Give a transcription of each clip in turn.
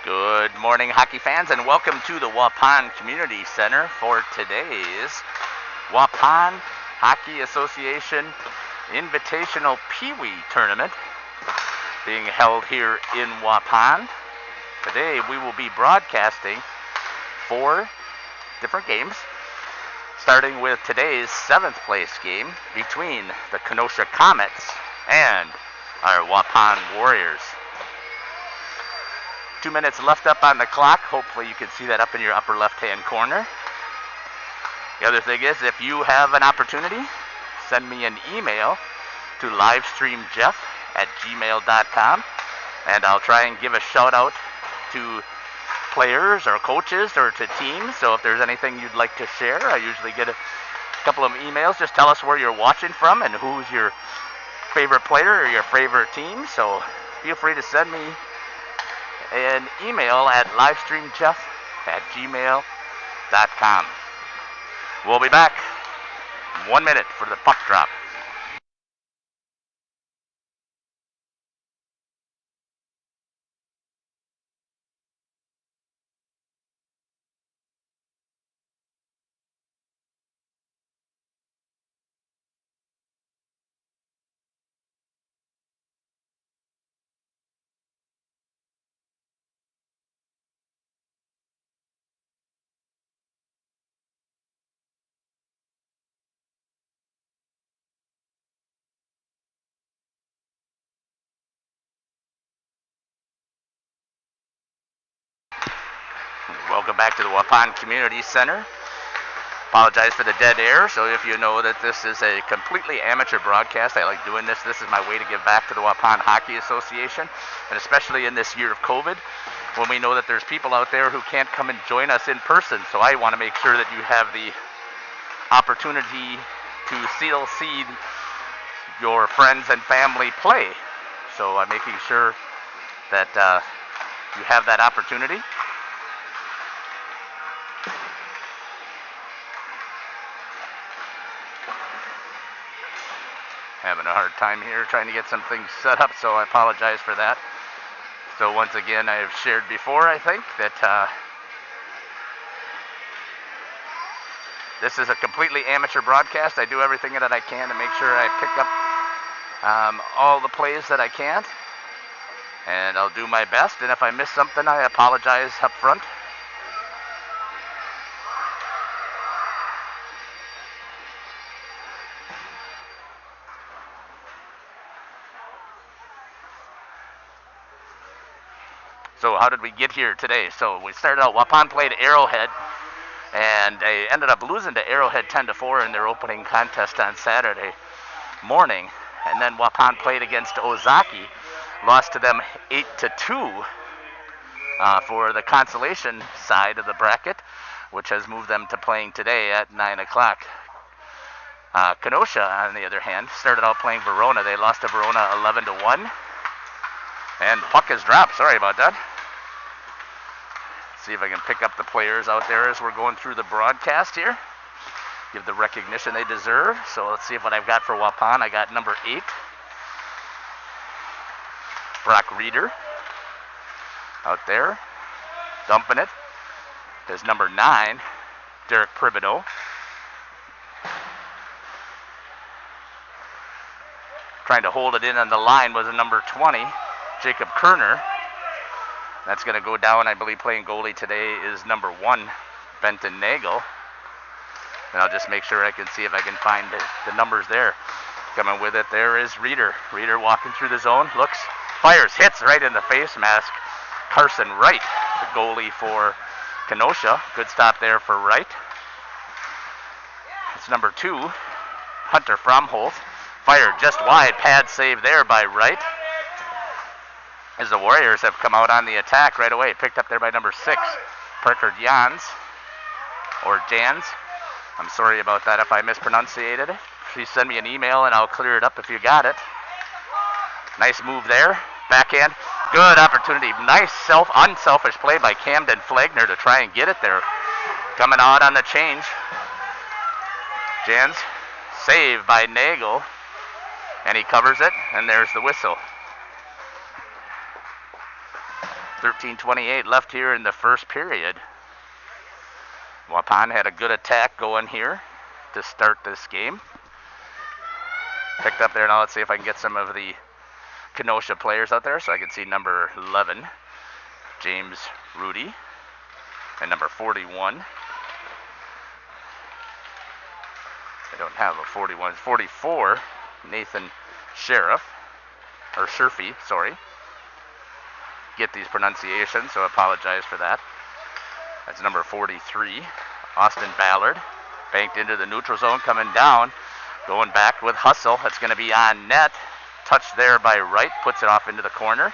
Good morning, hockey fans, and welcome to the Waupun Community Center for today's Waupun Hockey Association Invitational Pee Wee Tournament being held here in Waupun. Today we will be broadcasting 4 different games, starting with today's 7th place game between the Kenosha Comets and our Waupun Warriors. 2 minutes left up on the clock. Hopefully you can see that up in your upper left-hand corner. The other thing is, if you have an opportunity, send me an email to livestreamjeff@gmail.com, and I'll try and give a shout-out to players or coaches or to teams. So if there's anything you'd like to share, I usually get a couple of emails. Just tell us where you're watching from and who's your favorite player or your favorite team. So feel free to send me an email at livestreamjeff@gmail.com. We'll be back in 1 minute for the puck drop. Welcome back to the Waupun Community Center. Apologize for the dead air. So if you know that this is a completely amateur broadcast, I like doing this. This is my way to give back to the Waupun Hockey Association, and especially in this year of COVID, when we know that there's people out there who can't come and join us in person. So I want to make sure that you have the opportunity to still see your friends and family play. So I'm making sure that you have that opportunity. Having a hard time here trying to get some things set up, so I apologize for that. So once again, I have shared before, I think, that this is a completely amateur broadcast. I do everything that I can to make sure I pick up all the plays that I can, and I'll do my best, and if I miss something, I apologize up front. So how did we get here today? So we started out, Waupun played Arrowhead, and they ended up losing to Arrowhead 10-4 in their opening contest on Saturday morning. And then Waupun played against Ozaki, lost to them 8-2 for the consolation side of the bracket, which has moved them to playing today at 9 o'clock. Kenosha, on the other hand, started out playing Verona. They lost to Verona 11-1. And puck is dropped. Sorry about that. See if I can pick up the players out there as we're going through the broadcast here. Give the recognition they deserve. So let's see what I've got for Waupun. I got number 8, Brock Reeder, out there, dumping it. There's number 9, Derek Pribideau. Trying to hold it in on the line was a number 20, Jacob Kerner. That's going to go down. I believe playing goalie today is number 1, Benton Nagel. And I'll just make sure I can see if I can find the numbers there. Coming with it there is Reeder. Reeder walking through the zone, looks, fires, hits right in the face mask. Carson Wright, the goalie for Kenosha. Good stop there for Wright. It's number 2, Hunter Fromholtz. Fired just wide, pad save there by Wright. As the Warriors have come out on the attack right away. Picked up there by number 6, Parker Jans. Or Jans. I'm sorry about that if I mispronunciated it. Please send me an email and I'll clear it up if you got it. Nice move there. Backhand. Good opportunity. Nice unselfish play by Camden Flagner to try and get it there. Coming out on the change. Jans. Save by Nagel. And he covers it. And there's the whistle. 13:28 left here in the first period. Waupun had a good attack going here to start this game. Picked up there now. Let's see if I can get some of the Kenosha players out there so I can see number 11, James Rudy, and number 41. I don't have a 41. 44, Nathan Sherfy, sorry. Get these pronunciations, so I apologize for that. That's number 43, Austin Ballard. Banked into the neutral zone, coming down. Going back with hustle. That's going to be on net. Touched there by Wright. Puts it off into the corner.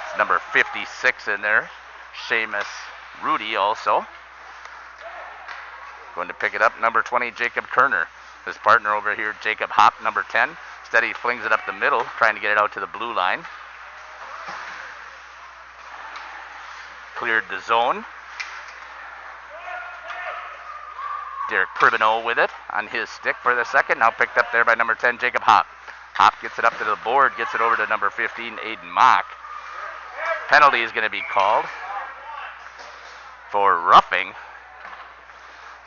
It's number 56 in there. Seamus Rudy also. Going to pick it up, number 20, Jacob Kerner. His partner over here, Jacob Hopp, number 10. Steady flings it up the middle, trying to get it out to the blue line. Cleared the zone. Derek Pribino with it on his stick for the second. Now picked up there by number 10, Jacob Hopp. Hopp gets it up to the board, gets it over to number 15, Aiden Mock. Penalty is going to be called for roughing.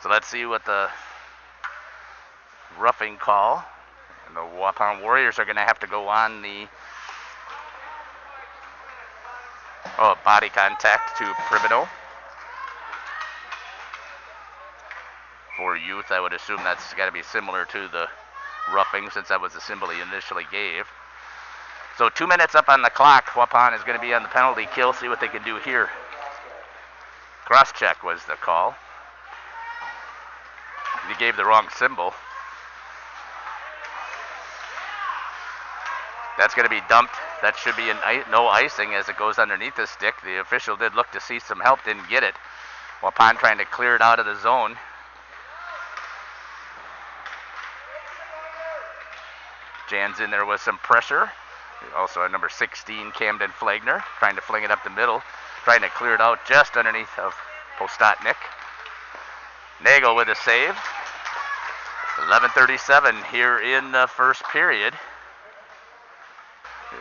So let's see what the roughing call. And the Waupun Warriors are going to have to go on the body contact to Pribino. For youth, I would assume that's got to be similar to the roughing, since that was the symbol he initially gave. So 2 minutes up on the clock. Waupun is going to be on the penalty kill. See what they can do here. Cross check was the call. He gave the wrong symbol. That's going to be dumped. That should be no icing as it goes underneath the stick. The official did look to see some help, didn't get it. Waupun trying to clear it out of the zone. Jan's in there with some pressure. Also at number 16, Camden Flagner, trying to fling it up the middle. Trying to clear it out just underneath of Postotnik. Nagel with a save. 11:37 here in the first period.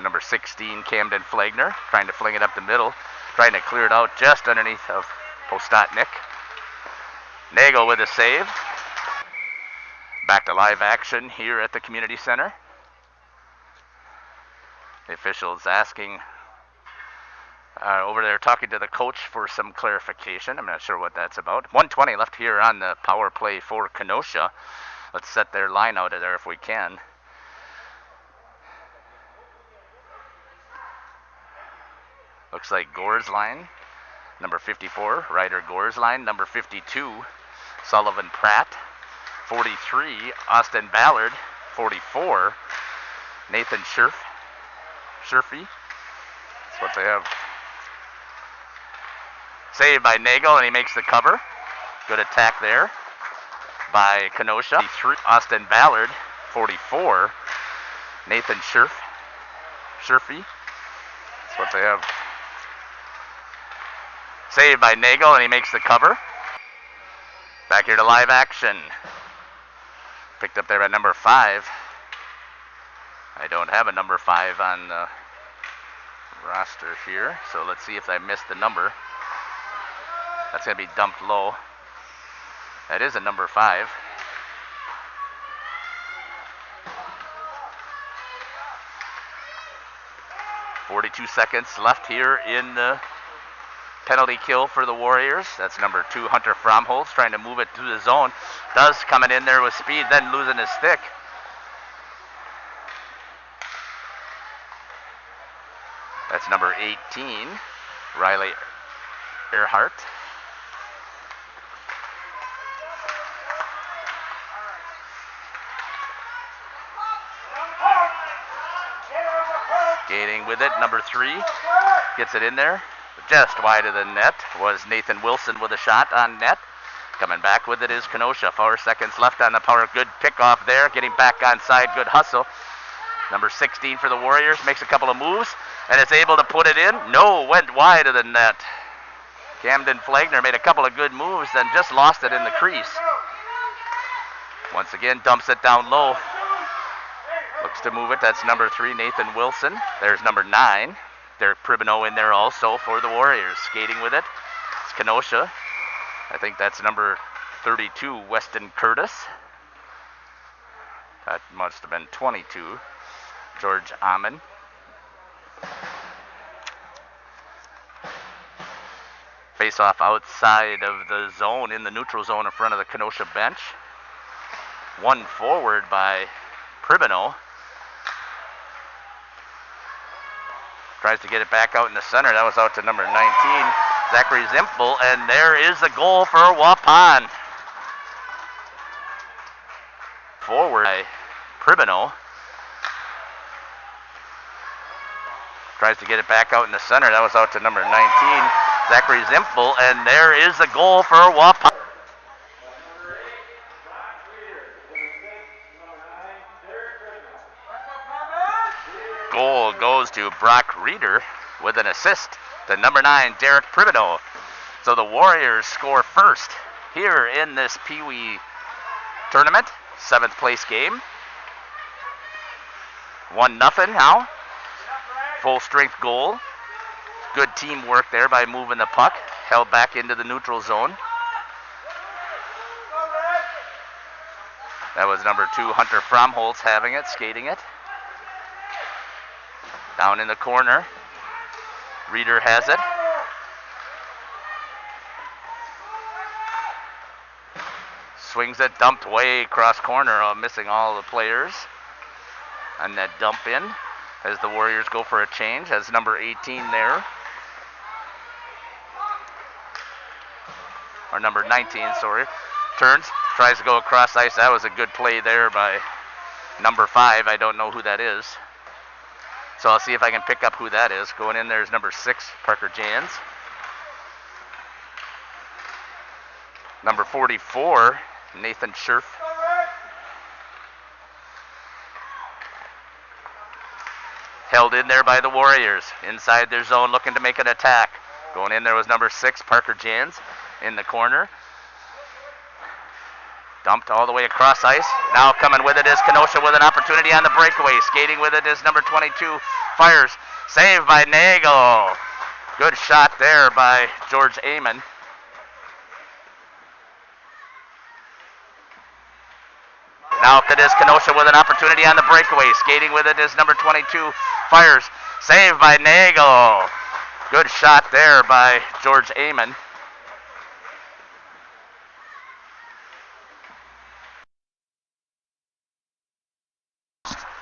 Number 16, Camden Flagner, trying to fling it up the middle. Trying to clear it out just underneath of Postotnik. Nagel with a save. Back to live action here at the community center. The officials asking over there, talking to the coach for some clarification. I'm not sure what that's about. 1:20 left here on the power play for Kenosha. Let's set their line out of there if we can. Looks like Gore's line, number 54, Ryder Gore's line, number 52, Sullivan Pratt, 43, Austin Ballard, 44, Nathan Sherfy. That's what they have. Saved by Nagel, and he makes the cover. Good attack there by Kenosha. 43, Austin Ballard, 44, Nathan Sherfy. That's what they have. Saved by Nagel, and he makes the cover. Back here to live action. Picked up there by number 5. I don't have a number 5 on the roster here, so let's see if I missed the number. That's going to be dumped low. That is a number 5. .42 seconds left here in the penalty kill for the Warriors. That's number 2, Hunter Fromholz, trying to move it through the zone. Does coming in there with speed, then losing his stick. That's number 18, Riley Earhart. Skating with it, number 3, gets it in there. Just wide of the net was Nathan Wilson with a shot on net. Coming back with it is Kenosha. 4 seconds left on the power. Good pickoff there. Getting back on side. Good hustle. Number 16 for the Warriors makes a couple of moves and is able to put it in. No, went wide of the net. Camden Flagner made a couple of good moves, then just lost it in the crease. Once again, dumps it down low. Looks to move it. That's number 3, Nathan Wilson. There's number 9, Derek Pribino in there also for the Warriors. Skating with it. It's Kenosha. I think that's number 32, Weston Curtis. That must have been 22, George Amon. Face off outside of the zone, in the neutral zone in front of the Kenosha bench. One forward by Pribino. Tries to get it back out in the center. That was out to number 19, Zachary Zimpel, and there is the goal for Waupun. Forward by Pribino. Tries to get it back out in the center. That was out to number 19, Zachary Zimpel, and there is the goal for Waupun. Goal goes to Brock Reeder with an assist to number 9, Derek Pribino. So the Warriors score first here in this Pee Wee tournament, 7th place game. 1-0 now. Full strength goal. Good teamwork there by moving the puck. Held back into the neutral zone. That was number 2, Hunter Fromholtz having it, skating it. Down in the corner. Reeder has it. Swings it, dumped way across corner, missing all the players. And that dump in as the Warriors go for a change. Has number 18 there. Or number 19, sorry. Turns, tries to go across ice. That was a good play there by number 5. I don't know who that is. So I'll see if I can pick up who that is. Going in there is number 6, Parker Jans. Number 44, Nathan Scherf. Held in there by the Warriors. Inside their zone, looking to make an attack. Going in there was number 6, Parker Jans, in the corner. Dumped all the way across ice. Now coming with it is Kenosha with an opportunity on the breakaway. Skating with it is number 22, Fires. Saved by Nagel. Good shot there by George Amon. Now it is Kenosha with an opportunity on the breakaway. Skating with it is number 22, Fires. Saved by Nagel. Good shot there by George Amon.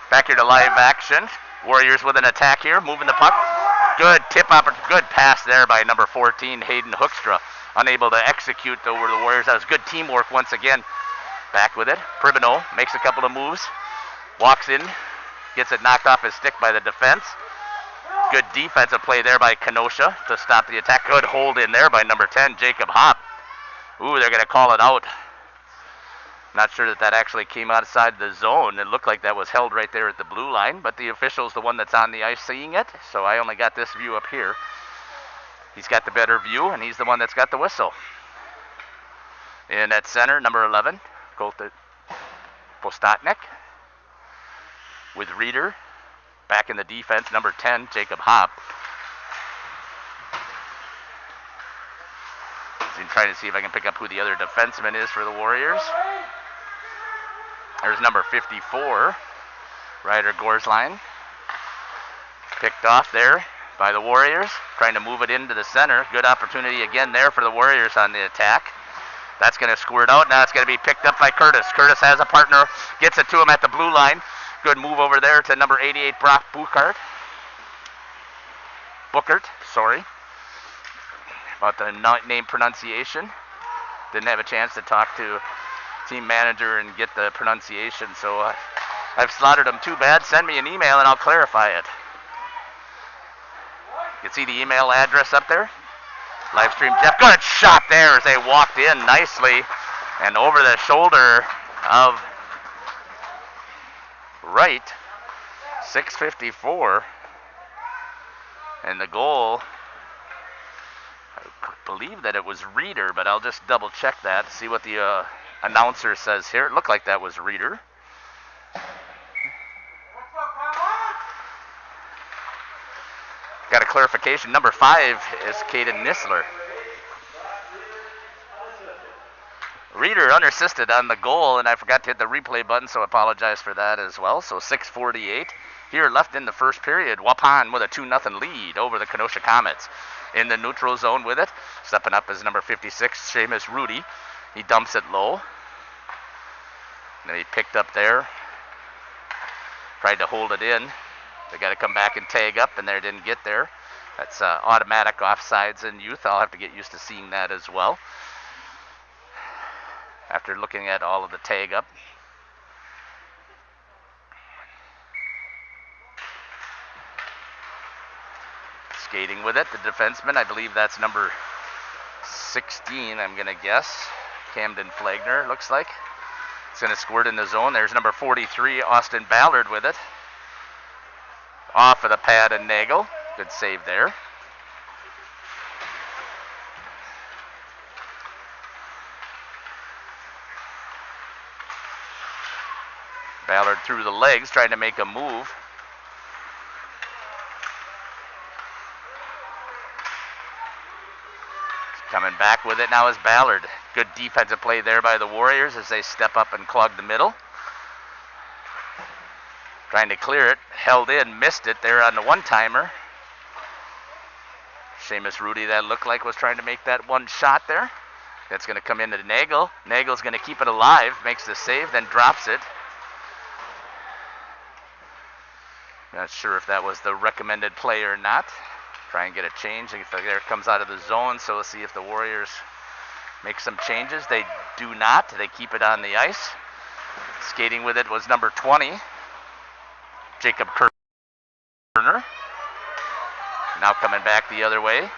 Back here to live action. Warriors with an attack here, moving the puck. Good good pass there by number 14, Hayden Hoekstra. Unable to execute over the Warriors. That was good teamwork once again. Back with it. Pribino makes a couple of moves. Walks in. Gets it knocked off his stick by the defense. Good defensive play there by Kenosha to stop the attack. Good hold in there by number 10, Jacob Hopp. Ooh, they're going to call it out. Not sure that actually came outside the zone. It looked like that was held right there at the blue line, but the official's the one that's on the ice seeing it, so I only got this view up here. He's got the better view, and he's the one that's got the whistle. In at center, number 11, Colt Postotnik. With Reeder. Back in the defense, number 10, Jacob Hopp. I'm trying to see if I can pick up who the other defenseman is for the Warriors. There's number 54, Ryder Gorsline. Picked off there by the Warriors, trying to move it into the center. Good opportunity again there for the Warriors on the attack. That's going to squirt out. Now it's going to be picked up by Curtis. Curtis has a partner, gets it to him at the blue line. Good move over there to number 88, Brock Buchart. Sorry. About the name pronunciation. Didn't have a chance to talk to team manager and get the pronunciation, so I've slaughtered them too bad. Send me an email and I'll clarify it. You can see the email address up there. Livestream Jeff. Good shot there as they walked in nicely and over the shoulder of right. 6:54. And the goal, I believe that it was Reeder, but I'll just double check that, see what the announcer says here. It looked like that was Reeder. Got a clarification. Number 5 is Caden Nisler. Reeder unassisted on the goal, and I forgot to hit the replay button, so I apologize for that as well. So 6:48 here left in the first period. Waupun with a 2-0 lead over the Kenosha Comets. In the neutral zone with it. Stepping up is number 56, Seamus Rudy. He dumps it low. And he picked up there. Tried to hold it in. They got to come back and tag up, and they didn't get there. That's automatic offsides in youth. I'll have to get used to seeing that as well. After looking at all of the tag up. Skating with it, the defenseman, I believe that's number 16, I'm going to guess. Camden Flagner, looks like. It's going to squirt in the zone. There's number 43, Austin Ballard with it. Off of the pad and Nagel. Good save there. Ballard through the legs, trying to make a move. Coming back with it now is Ballard. Good defensive play there by the Warriors as they step up and clog the middle. Trying to clear it, held in, missed it there on the one-timer. Seamus Rudy, that looked like, was trying to make that one shot there. That's going to come into Nagel. Nagel's going to keep it alive, makes the save, then drops it. Not sure if that was the recommended play or not. Try and get a change. There comes out of the zone, so we'll see if the Warriors make some changes. They do not. They keep it on the ice. Skating with it was number 20, Jacob Kerner. Now coming back the other way.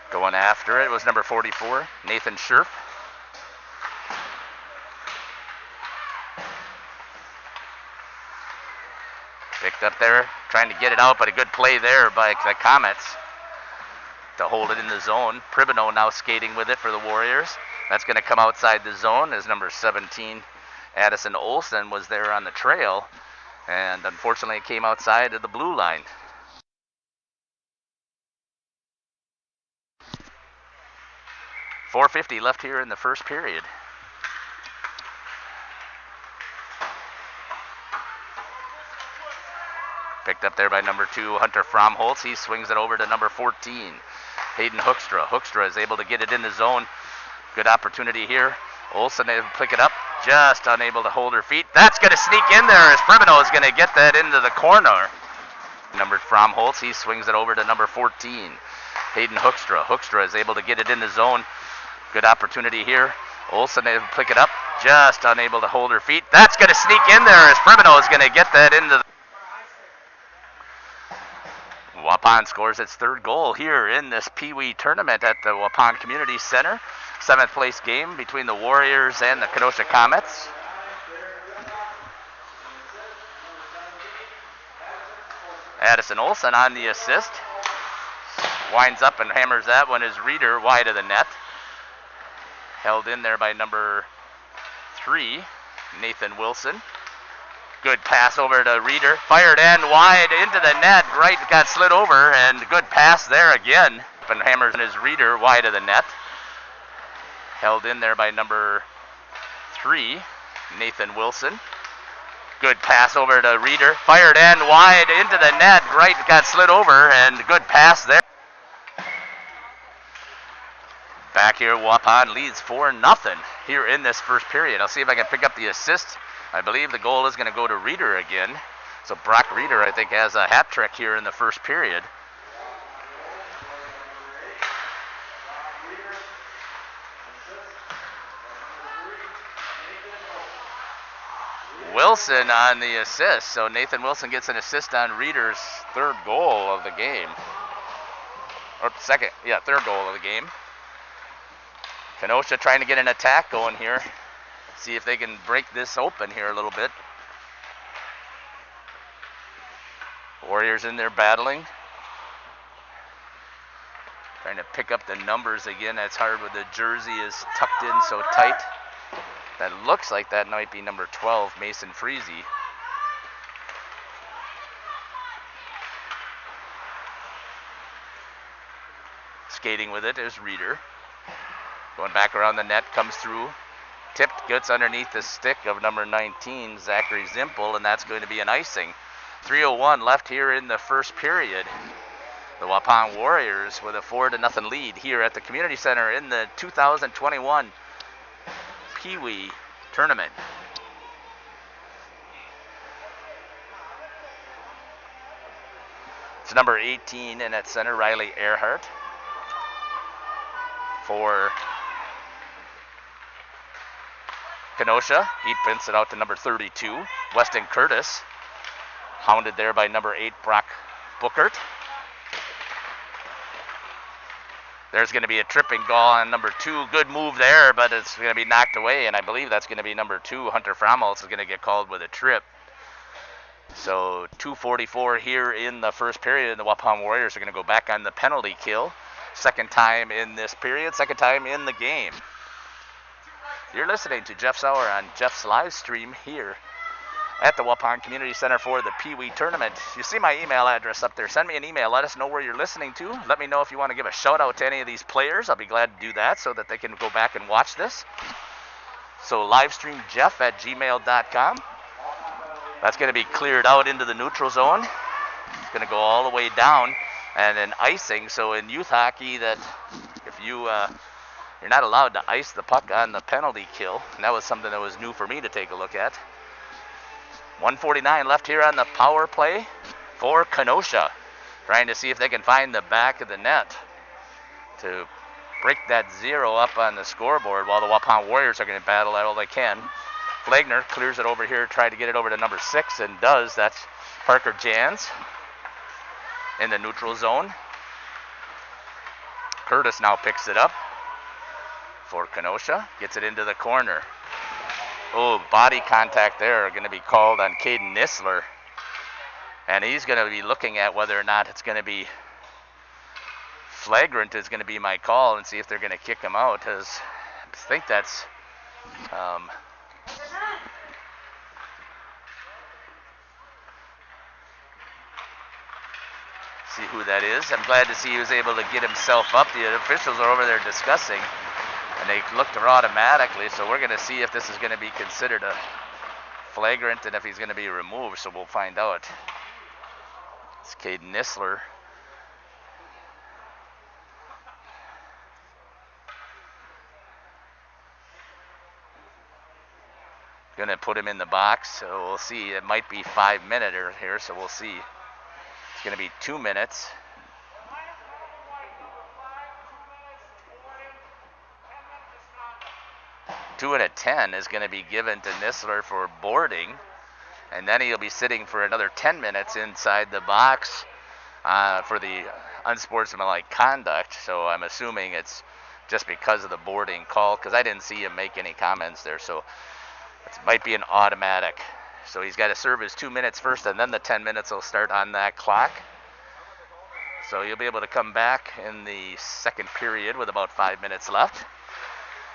Going after it was number 44, Nathan Scherf. Picked up there, trying to get it out, but a good play there by the Comets to hold it in the zone. Pribino now skating with it for the Warriors. That's going to come outside the zone as number 17, Addison Olsen, was there on the trail. And unfortunately, it came outside of the blue line. .450 left here in the first period. Picked up there by number 2, Hunter Fromholtz. He swings it over to number 14, Hayden Hoekstra. Hoekstra is able to get it in the zone. Good opportunity here. Olsen able to pick it up, just unable to hold her feet. That's going to sneak in there as Pribino is going to get that into the corner. Number Fromholtz, he swings it over to number 14, Hayden Hoekstra. Hoekstra is able to get it in the zone. Good opportunity here. Olsen able to pick it up, just unable to hold her feet. That's going to sneak in there as Pribino is going to get that into the... Waupun scores its third goal here in this Pee Wee tournament at the Waupun Community Center. 7th place game between the Warriors and the Kenosha Comets. Addison Olsen on the assist. Winds up and hammers that one as Reeder wide of the net. Held in there by number 3, Nathan Wilson. Good pass over to Reeder. Fired and wide into the net. Right got slid over, and good pass there again. And hammers is Reeder wide of the net. Held in there by number 3, Nathan Wilson. Good pass over to Reeder. Fired and wide into the net. Right got slid over, and good pass there. Back here, Waupun leads 4-0 here in this first period. I'll see if I can pick up the assist. I believe the goal is going to go to Reeder again. So Brock Reeder, I think, has a hat trick here in the first period. Wilson on the assist. So Nathan Wilson gets an assist on Reeder's third goal of the game. Or third goal of the game. Kenosha trying to get an attack going here. See if they can break this open here a little bit. Warriors in there battling. Trying to pick up the numbers again. That's hard with the jersey is tucked in so tight. That looks like that might be number 12, Mason Freezy. Skating with it is Reeder. Going back around the net, comes through. Tipped, gets underneath the stick of number 19, Zachary Zimpel, and that's going to be an icing. 3:01 left here in the first period. The Waupun Warriors with a 4-0 lead here at the Community Center in the 2021 Pee Wee Tournament. It's number 18 in at center, Riley Earhart. For Kenosha, he prints it out to number 32, Weston Curtis. Hounded there by number 8, Brock Bookert. There's going to be a tripping goal on number 2. Good move there, but it's going to be knocked away, and I believe that's going to be number 2. Hunter Fromholz is going to get called with a trip. So 2:44 here in the first period, and the Waupun Warriors are going to go back on the penalty kill. Second time in this period, second time in the game. You're listening to Jeff's Hour on Jeff's live stream here at the Waupun Community Center for the Pee Wee Tournament. You see my email address up there. Send me an email. Let us know where you're listening to. Let me know if you want to give a shout out to any of these players. I'll be glad to do that so that they can go back and watch this. So livestreamjeff@gmail.com. That's going to be cleared out into the neutral zone. It's going to go all the way down and an icing. So in youth hockey, that if you're not allowed to ice the puck on the penalty kill, and that was something that was new for me to take a look at. 1:49 left here on the power play for Kenosha. Trying to see if they can find the back of the net to break that 0 up on the scoreboard while the Waupun Warriors are going to battle all they can. Flagner clears it over here, tried to get it over to number 6 and does. That's Parker Jans in the neutral zone. Curtis now picks it up for Kenosha. Gets it into the corner. Oh, body contact there going to be called on Caden Nisler. And he's going to be looking at whether or not it's going to be flagrant is going to be my call and see if they're going to kick him out. As I think that's... see who that is. I'm glad to see he was able to get himself up. The officials are over there discussing. And they looked automatically, so we're going to see if this is going to be considered a flagrant and if he's going to be removed, so we'll find out. It's Caden Nisler. Going to put him in the box, so we'll see. It might be 5-minute here, so we'll see. It's going to be 2 minutes. 2 and a 10 is going to be given to Nisler for boarding, and then he'll be sitting for another 10 minutes inside the box for the unsportsmanlike conduct. So I'm assuming it's just because of the boarding call, because I didn't see him make any comments there. So it might be an automatic. So he's got to serve his 2 minutes first, and then the 10 minutes will start on that clock. So you'll be able to come back in the second period with about 5 minutes left.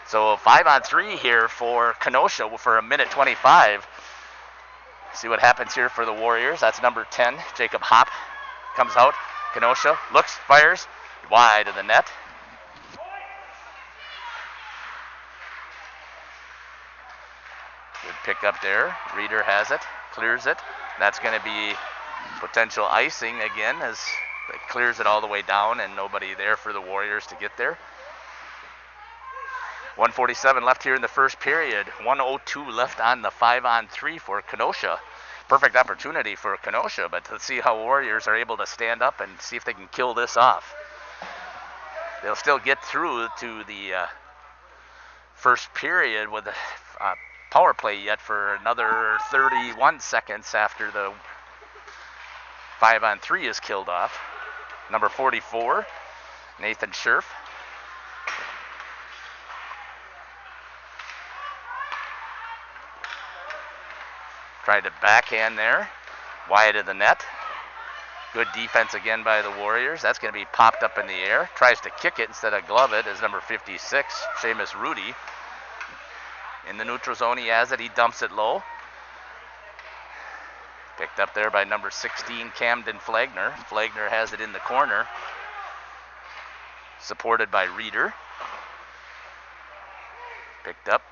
So 5-on-3 here for Kenosha for 1:25. See what happens here for the Warriors. That's number 10, Jacob Hopp, comes out. Kenosha looks, fires, wide of the net. Good pick up there. Reeder has it, clears it. That's going to be potential icing again as it clears it all the way down and nobody there for the Warriors to get there. 1:47 left here in the first period. 1:02 left on the 5-on-3 for Kenosha. Perfect opportunity for Kenosha, but let's see how Warriors are able to stand up and see if they can kill this off. They'll still get through to the first period with a power play yet for another 31 seconds after the 5-on-3 is killed off. Number 44, Nathan Scherf. Tried to backhand there, wide of the net. Good defense again by the Warriors. That's going to be popped up in the air. Tries to kick it instead of glove it as number 56, Seamus Rudy. In the neutral zone, he has it. He dumps it low. Picked up there by number 16, Camden Flagner. Flagner has it in the corner. Supported by Reeder. Picked up.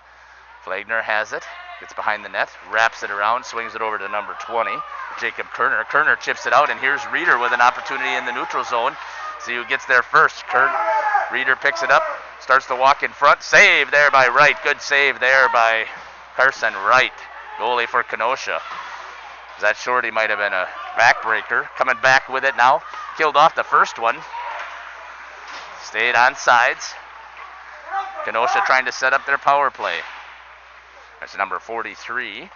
Flagner has it. Gets behind the net. Wraps it around. Swings it over to number 20, Jacob Kerner. Kerner chips it out, and here's Reeder with an opportunity in the neutral zone. See who gets there first. Reeder picks it up. Starts to walk in front. Save there by Wright. Good save there by Carson Wright, goalie for Kenosha. That shorty might have been a backbreaker. Coming back with it now. Killed off the first one. Stayed on sides. Kenosha trying to set up their power play. That's number 43.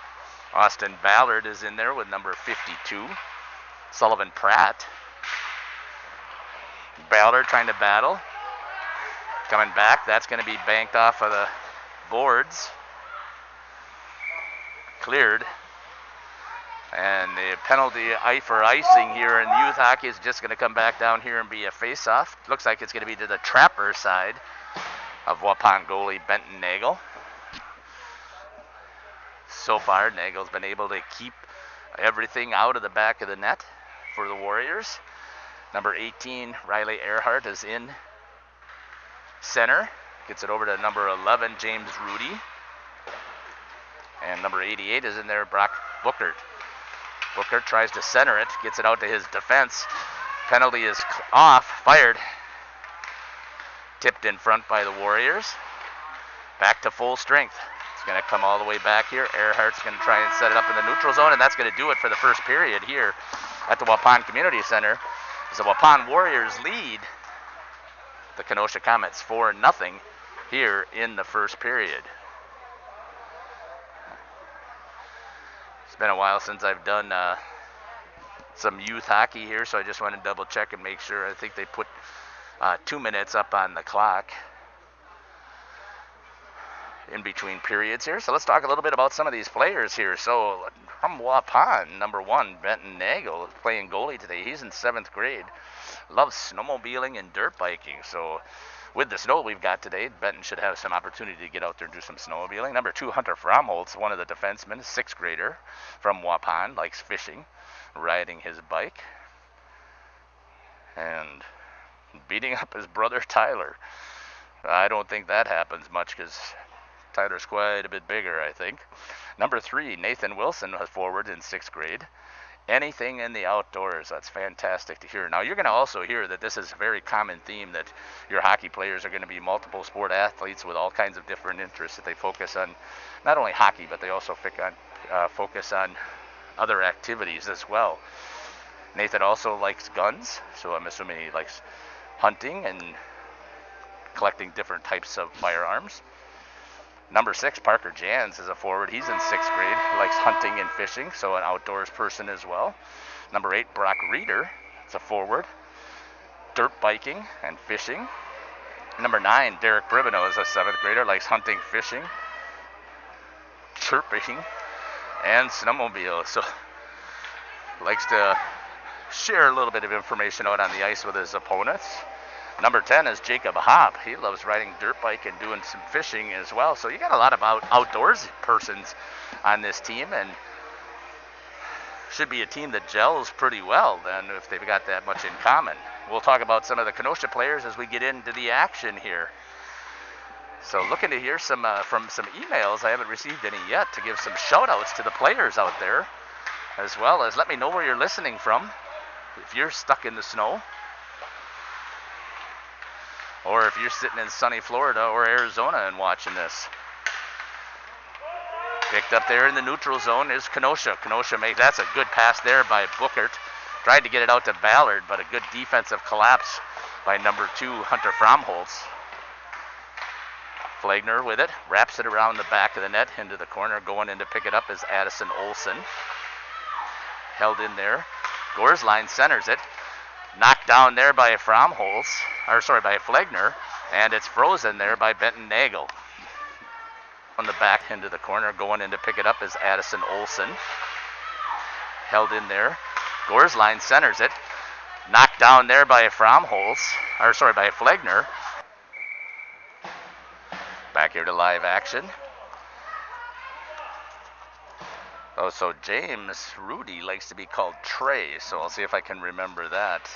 Austin Ballard is in there with number 52. Sullivan Pratt. Ballard trying to battle. Coming back. That's going to be banked off of the boards. Cleared. And the penalty for icing here in youth hockey is just going to come back down here and be a face-off. Looks like it's going to be to the Trapper side of Waupun goalie Benton Nagel. So far, Nagel's been able to keep everything out of the back of the net for the Warriors. Number 18, Riley Earhart, is in center. Gets it over to number 11, James Rudy. And number 88 is in there, Brock Bookert. Bookert tries to center it, gets it out to his defense. Penalty is off, fired. Tipped in front by the Warriors. Back to full strength. It's going to come all the way back here. Earhart's going to try and set it up in the neutral zone, and that's going to do it for the first period here at the Waupun Community Center. As the Waupun Warriors lead the Kenosha Comets 4-0 here in the first period. It's been a while since I've done some youth hockey here, so I just want to double check and make sure. I think they put 2 minutes up on the clock in between periods here. So let's talk a little bit about some of these players here. So from Waupun, number 1, Benton Nagel, playing goalie today. He's in 7th grade. Loves snowmobiling and dirt biking. So with the snow we've got today, Benton should have some opportunity to get out there and do some snowmobiling. Number 2, Hunter Fromholtz, one of the defensemen, 6th grader from Waupun, likes fishing, riding his bike, and beating up his brother Tyler. I don't think that happens much because Tyler's quite a bit bigger, I think. Number 3, Nathan Wilson, a forward in 6th grade. Anything in the outdoors. That's fantastic to hear. Now, you're going to also hear that this is a very common theme, that your hockey players are going to be multiple sport athletes with all kinds of different interests, that they focus on not only hockey, but they also focus on other activities as well. Nathan also likes guns, so I'm assuming he likes hunting and collecting different types of firearms. Number 6, Parker Jans, is a forward. He's in 6th grade. He likes hunting and fishing, so an outdoors person as well. Number 8, Brock Reeder, is a forward. Dirt biking and fishing. Number 9, Derek Bribino, is a 7th grader. Likes hunting, fishing, chirping, and snowmobile. So likes to share a little bit of information out on the ice with his opponents. Number 10 is Jacob Hopp. He loves riding dirt bike and doing some fishing as well. So you got a lot of outdoors persons on this team, and should be a team that gels pretty well then if they've got that much in common. We'll talk about some of the Kenosha players as we get into the action here. So looking to hear some from some emails. I haven't received any yet, to give some shout outs to the players out there, as well as let me know where you're listening from. If you're stuck in the snow, or if you're sitting in sunny Florida or Arizona and watching this. Picked up there in the neutral zone is Kenosha. Kenosha makes, that's a good pass there by Bookert. Tried to get it out to Ballard, but a good defensive collapse by number 2, Hunter Fromholtz. Flagner with it, wraps it around the back of the net into the corner. Going in to pick it up is Addison Olson. Held in there. Gorsline centers it. Knocked down there by Fromholtz, by Flagner, and it's frozen there by Benton Nagel. On the back into the corner, going in to pick it up is Addison Olson. Held in there. Gorsline centers it. Knocked down there by Fromholz, or sorry, by Flegner. Back here to live action. Oh, so James Rudy likes to be called Trey, so I'll see if I can remember that.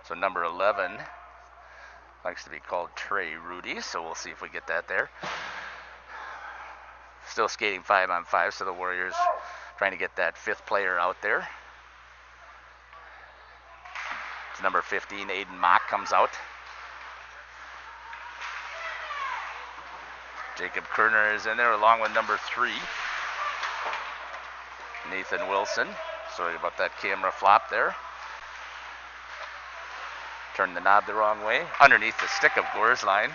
So number 11 likes to be called Trey Rudy, so we'll see if we get that there. Still skating 5-on-5, so the Warriors trying to get that 5th player out there. It's number 15, Aiden Mock comes out. Jacob Kerner is in there along with number 3, Nathan Wilson. Sorry about that camera flop there. Turned the knob the wrong way. Underneath the stick of Gorsline.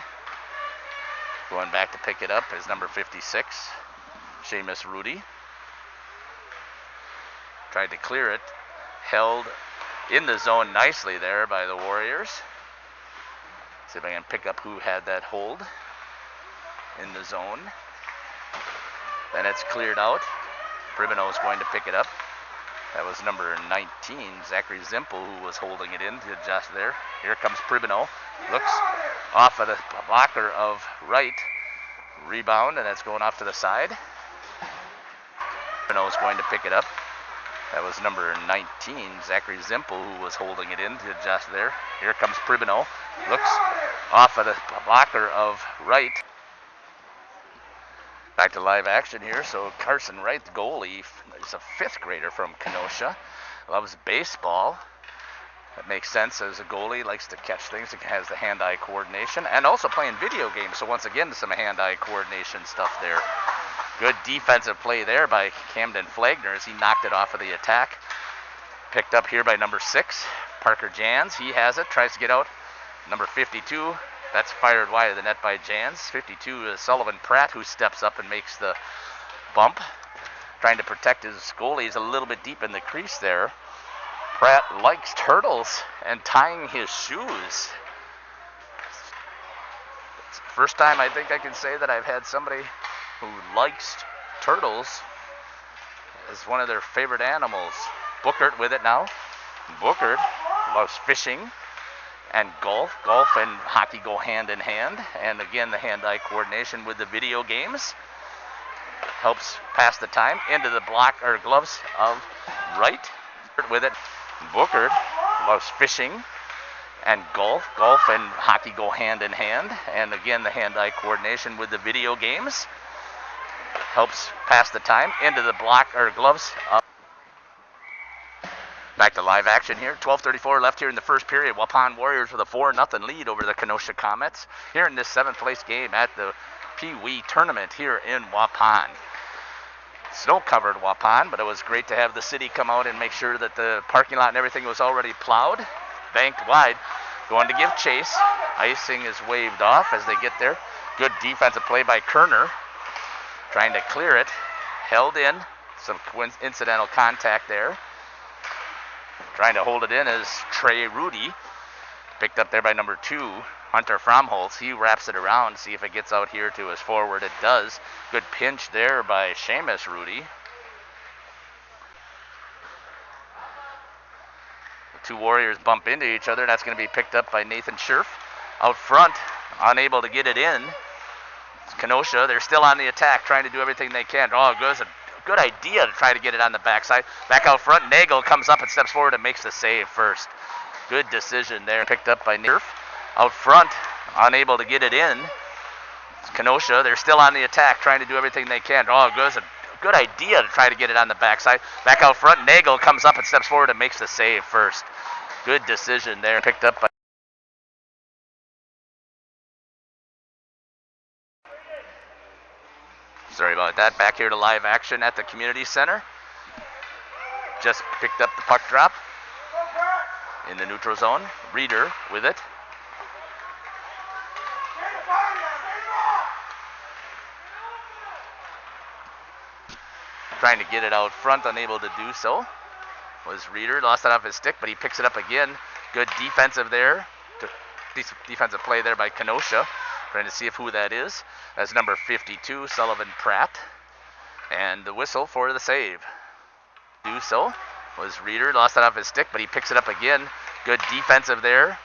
Going back to pick it up is number 56, Seamus Rudy. Tried to clear it. Held in the zone nicely there by the Warriors. See if I can pick up who had that hold in the zone. Then it's cleared out. Pribino is going to pick it up. That was number 19, Zachary Zimpel, who was holding it in to adjust there. Here comes Pribino. Looks off of the blocker of right. Rebound, and that's going off to the side. Pribino is going to pick it up. That was number 19, Zachary Zimpel, who was holding it in to adjust there. Here comes Pribino. Looks off of the blocker of right. Back to live action here. So Carson Wright, the goalie, is a 5th grader from Kenosha. Loves baseball. That makes sense as a goalie, likes to catch things, has the hand-eye coordination, and also playing video games. So once again, some hand-eye coordination stuff there. Good defensive play there by Camden Flagner as he knocked it off of the attack. Picked up here by number 6, Parker Jans. He has it, tries to get out. Number 52, that's fired wide of the net by Jans. 52 is Sullivan Pratt, who steps up and makes the bump. Trying to protect his goalie. He's a little bit deep in the crease there. Pratt likes turtles and tying his shoes. It's the first time I think I can say that I've had somebody who likes turtles as one of their favorite animals. Bookert with it now. Bookert loves fishing and golf. Golf and hockey go hand in hand. And again, the hand-eye coordination with the video games helps pass the time into the block or gloves of Wright. With it. Bookert loves fishing and golf. Golf and hockey go hand in hand. And again, the hand-eye coordination with the video games helps pass the time into the block or gloves of. Back to live action here. 12:34 left here in the first period. Waupun Warriors with a 4-0 lead over the Kenosha Comets here in this 7th place game at the Pee Wee Tournament here in Waupun. Snow-covered Waupun, but it was great to have the city come out and make sure that the parking lot and everything was already plowed, banked wide. Going to give chase. Icing is waved off as they get there. Good defensive play by Kerner. Trying to clear it. Held in. Some incidental contact there. Trying to hold it in is Trey Rudy. Picked up there by number 2, Hunter Fromholz. He wraps it around, see if it gets out here to his forward. It does. Good pinch there by Seamus Rudy. The 2 Warriors bump into each other. That's going to be picked up by Nathan Scherf. Out front, unable to get it in. It's Kenosha, they're still on the attack, trying to do everything they can. Oh, good idea to try to get it on the backside. Back out front, Nagel comes up and steps forward and makes the save first. Good decision there. Picked up by Nerf. Out front, unable to get it in. It's Kenosha, they're still on the attack, trying to do everything they can. Oh, good idea to try to get it on the backside. Back out front, Nagel comes up and steps forward and makes the save first. Good decision there. Picked up by. Sorry about that. Back here to live action at the community center. Just picked up the puck drop in the neutral zone. Reeder with it. Trying to get it out front, unable to do so. Was Reeder, lost it off his stick, but he picks it up again. Good defensive there. Defensive play there by Kenosha. Trying to see who that is. That's number 52, Sullivan Pratt. And the whistle for the save. Do so was Reeder, lost it off his stick, but he picks it up again. Good defensive there.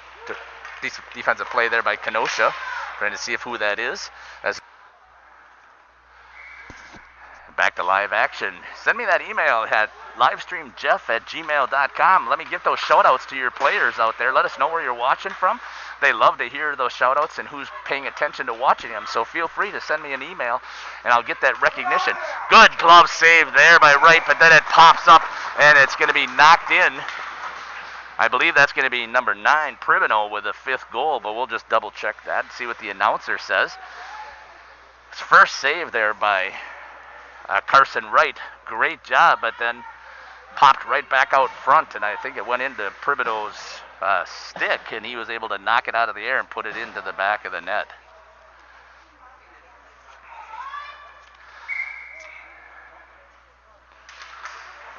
Defensive play there by Kenosha. Trying to see who that is. Back to live action. Send me that email at livestreamjeff@gmail.com. Let me give those shout-outs to your players out there. Let us know where you're watching from. They love to hear those shout-outs and who's paying attention to watching them. So feel free to send me an email, and I'll get that recognition. Good glove save there by Wright, but then it pops up, and it's going to be knocked in. I believe that's going to be number 9, Pribino, with the 5th goal, but we'll just double-check that and see what the announcer says. His first save there by Carson Wright. Great job, but then popped right back out front, and I think it went into Pribino's stick, and he was able to knock it out of the air and put it into the back of the net.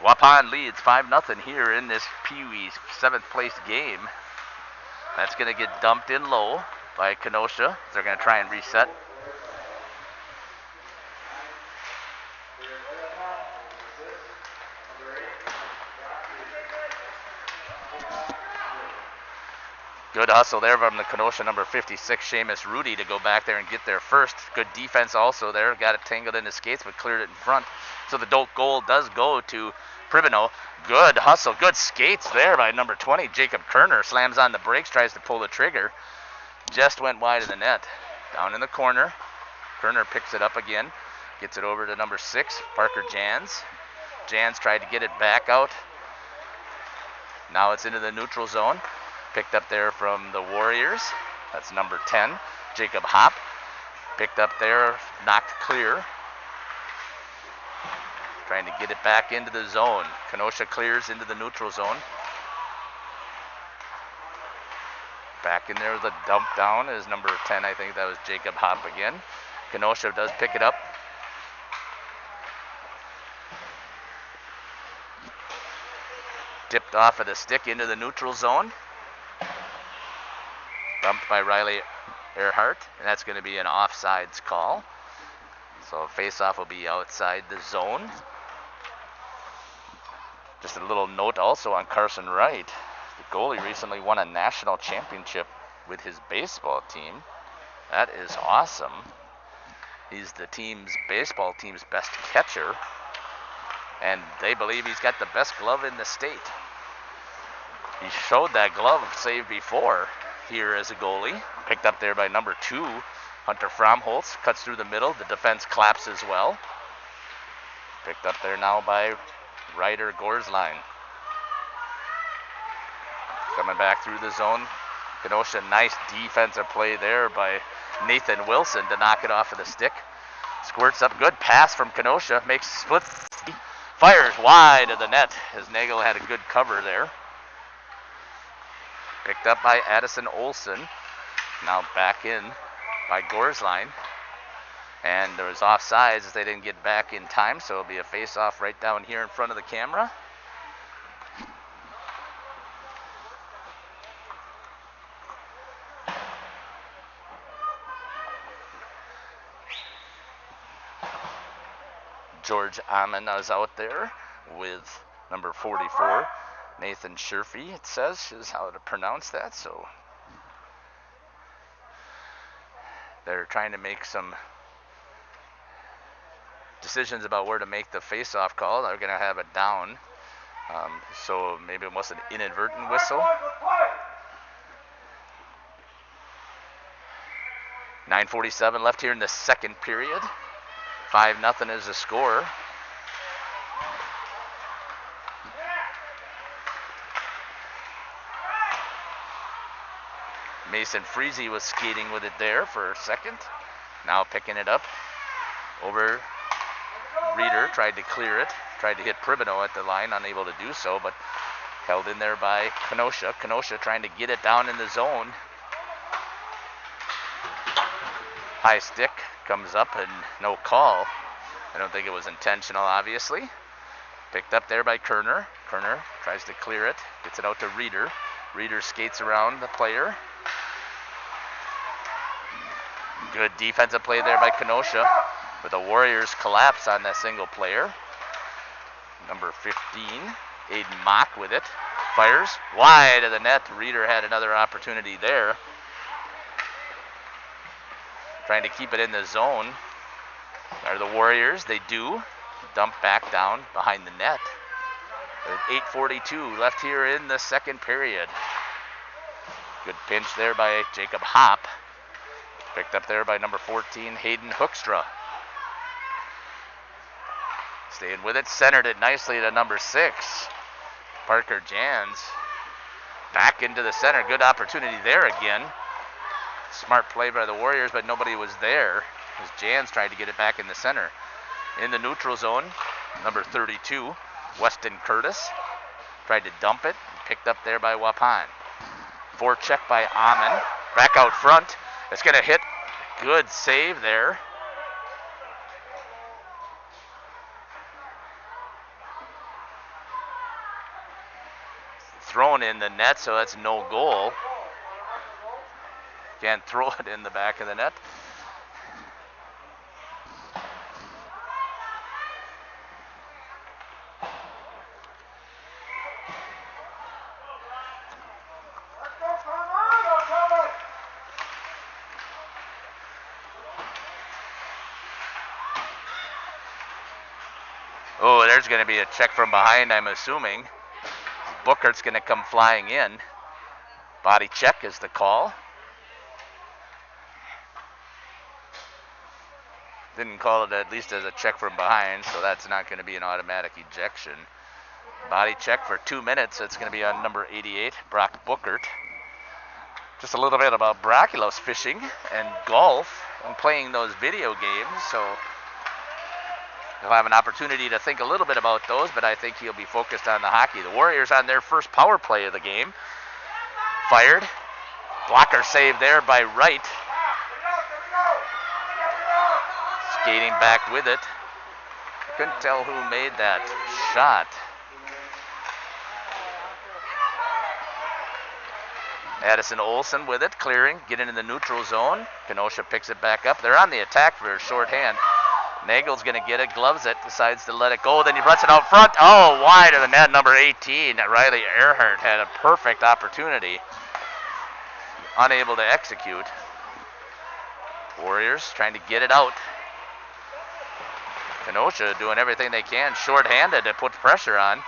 Waupun leads 5-0 here in this Pee Wee's 7th place game. That's going to get dumped in low by Kenosha. They're going to try and reset. Good hustle there from the Kenosha number 56, Seamus Rudy, to go back there and get there first. Good defense also there. Got it tangled in his skates, but cleared it in front. So the goal does go to Pribino. Good hustle, good skates there by number 20, Jacob Kerner. Slams on the brakes, tries to pull the trigger. Just went wide of the net. Down in the corner. Kerner picks it up again. Gets it over to number 6, Parker Jans. Jans tried to get it back out. Now it's into the neutral zone. Picked up there from the Warriors. That's number 10, Jacob Hopp. Picked up there, knocked clear. Trying to get it back into the zone. Kenosha clears into the neutral zone. Back in there with a dump down is number 10, I think that was Jacob Hopp again. Kenosha does pick it up. Dipped off of the stick into the neutral zone. Bumped by Riley Earhart, and that's going to be an offsides call. So face-off will be outside the zone. Just a little note also on Carson Wright. The goalie recently won a national championship with his baseball team. That is awesome. He's the baseball team's best catcher, and they believe he's got the best glove in the state. He showed that glove save before here as a goalie. Picked up there by number 2, Hunter Fromholtz. Cuts through the middle. The defense claps as well. Picked up there now by Ryder Gorsline. Coming back through the zone. Kenosha, nice defensive play there by Nathan Wilson to knock it off of the stick. Squirts up, good pass from Kenosha. Makes split. Fires wide of the net as Nagel had a good cover there. Picked up by Addison Olson. Now back in by Gorsline. And there was offsides as they didn't get back in time, so it'll be a face-off right down here in front of the camera. George Amon is out there with number 44. Nathan Sherfy, it says, is how to pronounce that. So they're trying to make some decisions about where to make the face-off call. They're going to have it down. So maybe it was an inadvertent whistle. 9:47 left here in the second period. 5-0 is the score. Mason Freese was skating with it there for a second. Now picking it up over Reeder. Tried to clear it. Tried to hit Pribino at the line. Unable to do so, but held in there by Kenosha. Kenosha trying to get it down in the zone. High stick comes up and no call. I don't think it was intentional, obviously. Picked up there by Kerner. Kerner tries to clear it. Gets it out to Reeder. Reeder skates around the player. Good defensive play there by Kenosha, but the Warriors collapse on that single player. Number 15, Aiden Mock with it. Fires wide of the net. Reeder had another opportunity there. Trying to keep it in the zone. Are the Warriors. They do. Dump back down behind the net. With 8:42 left here in the second period. Good pinch there by Jacob Hopp. Picked up there by number 14, Hayden Hoekstra. Staying with it, centered it nicely to number 6, Parker Jans. Back into the center. Good opportunity there again. Smart play by the Warriors, but nobody was there as Jans tried to get it back in the center. In the neutral zone, number 32, Weston Curtis. Tried to dump it. Picked up there by Waupun. Forecheck by Amon. Back out front. It's going to hit. Good save there. Thrown in the net, so that's no goal. Can't throw it in the back of the net. Oh, there's going to be a check from behind, I'm assuming. Bookert's going to come flying in. Body check is the call. Didn't call it at least as a check from behind, so that's not going to be an automatic ejection. Body check for 2 minutes. It's going to be on number 88, Brock Bookert. Just a little bit about Brock. He loves fishing and golf and playing those video games, so he'll have an opportunity to think a little bit about those, but I think he'll be focused on the hockey. The Warriors on their first power play of the game. Fired. Blocker save there by Wright. Skating back with it. Couldn't tell who made that shot. Addison Olsen with it, clearing, getting in the neutral zone. Kenosha picks it back up. They're on the attack for a shorthand. Nagel's going to get it, gloves it, decides to let it go. Then he runs it out front. Oh, wide of the net, number 18. Riley Earhart had a perfect opportunity. Unable to execute. Warriors trying to get it out. Kenosha doing everything they can, shorthanded to put pressure on.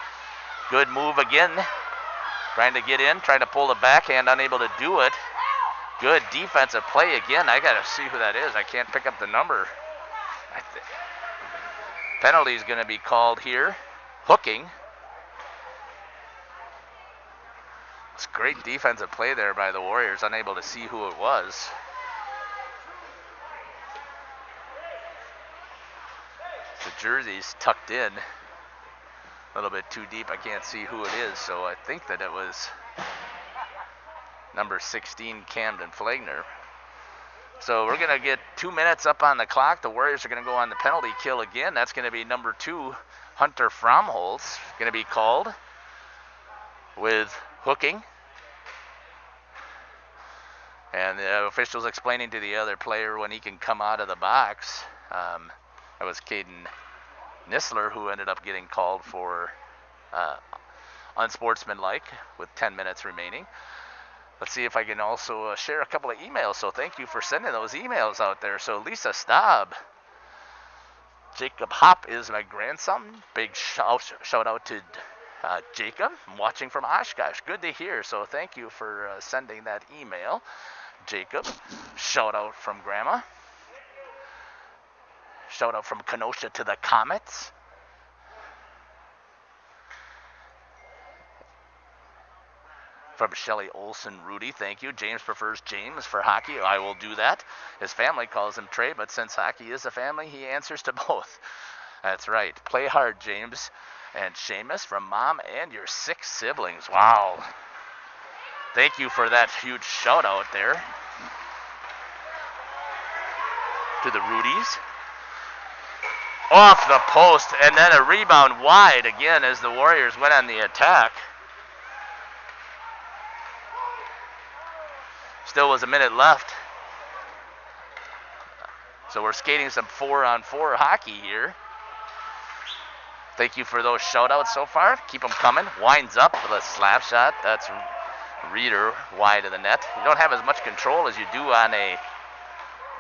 Good move again. Trying to get in, trying to pull the backhand, unable to do it. Good defensive play again. I got to see who that is. I can't pick up the number. Penalty is going to be called here. Hooking. It's great defensive play there by the Warriors, unable to see who it was. The jersey's tucked in a little bit too deep. I can't see who it is, so I think that it was number 16, Camden Flagner. So we're going to get 2 minutes up on the clock. The Warriors are going to go on the penalty kill again. That's going to be number 2, Hunter Fromholz, going to be called with hooking. And the official's explaining to the other player when he can come out of the box. That was Caden Nisler, who ended up getting called for unsportsmanlike with 10 minutes remaining. Let's see if I can also share a couple of emails. So thank you for sending those emails out there. So Lisa Staub, Jacob Hopp is my grandson. Big shout out to Jacob. I'm watching from Oshkosh. Good to hear. So thank you for sending that email, Jacob. Shout out from Grandma. Shout out from Kenosha to the Comets. From Shelly Olson, Rudy, thank you. James prefers James for hockey. I will do that. His family calls him Trey, but since hockey is a family, he answers to both. That's right. Play hard, James. And Seamus from Mom and your 6 siblings. Wow. Thank you for that huge shout out there to the Rudies. Off the post, and then a rebound wide again as the Warriors went on the attack. Still was a minute left. So we're skating some 4-on-4 hockey here. Thank you for those shout-outs so far. Keep them coming. Winds up with a slap shot. That's Reeder wide of the net. You don't have as much control as you do on a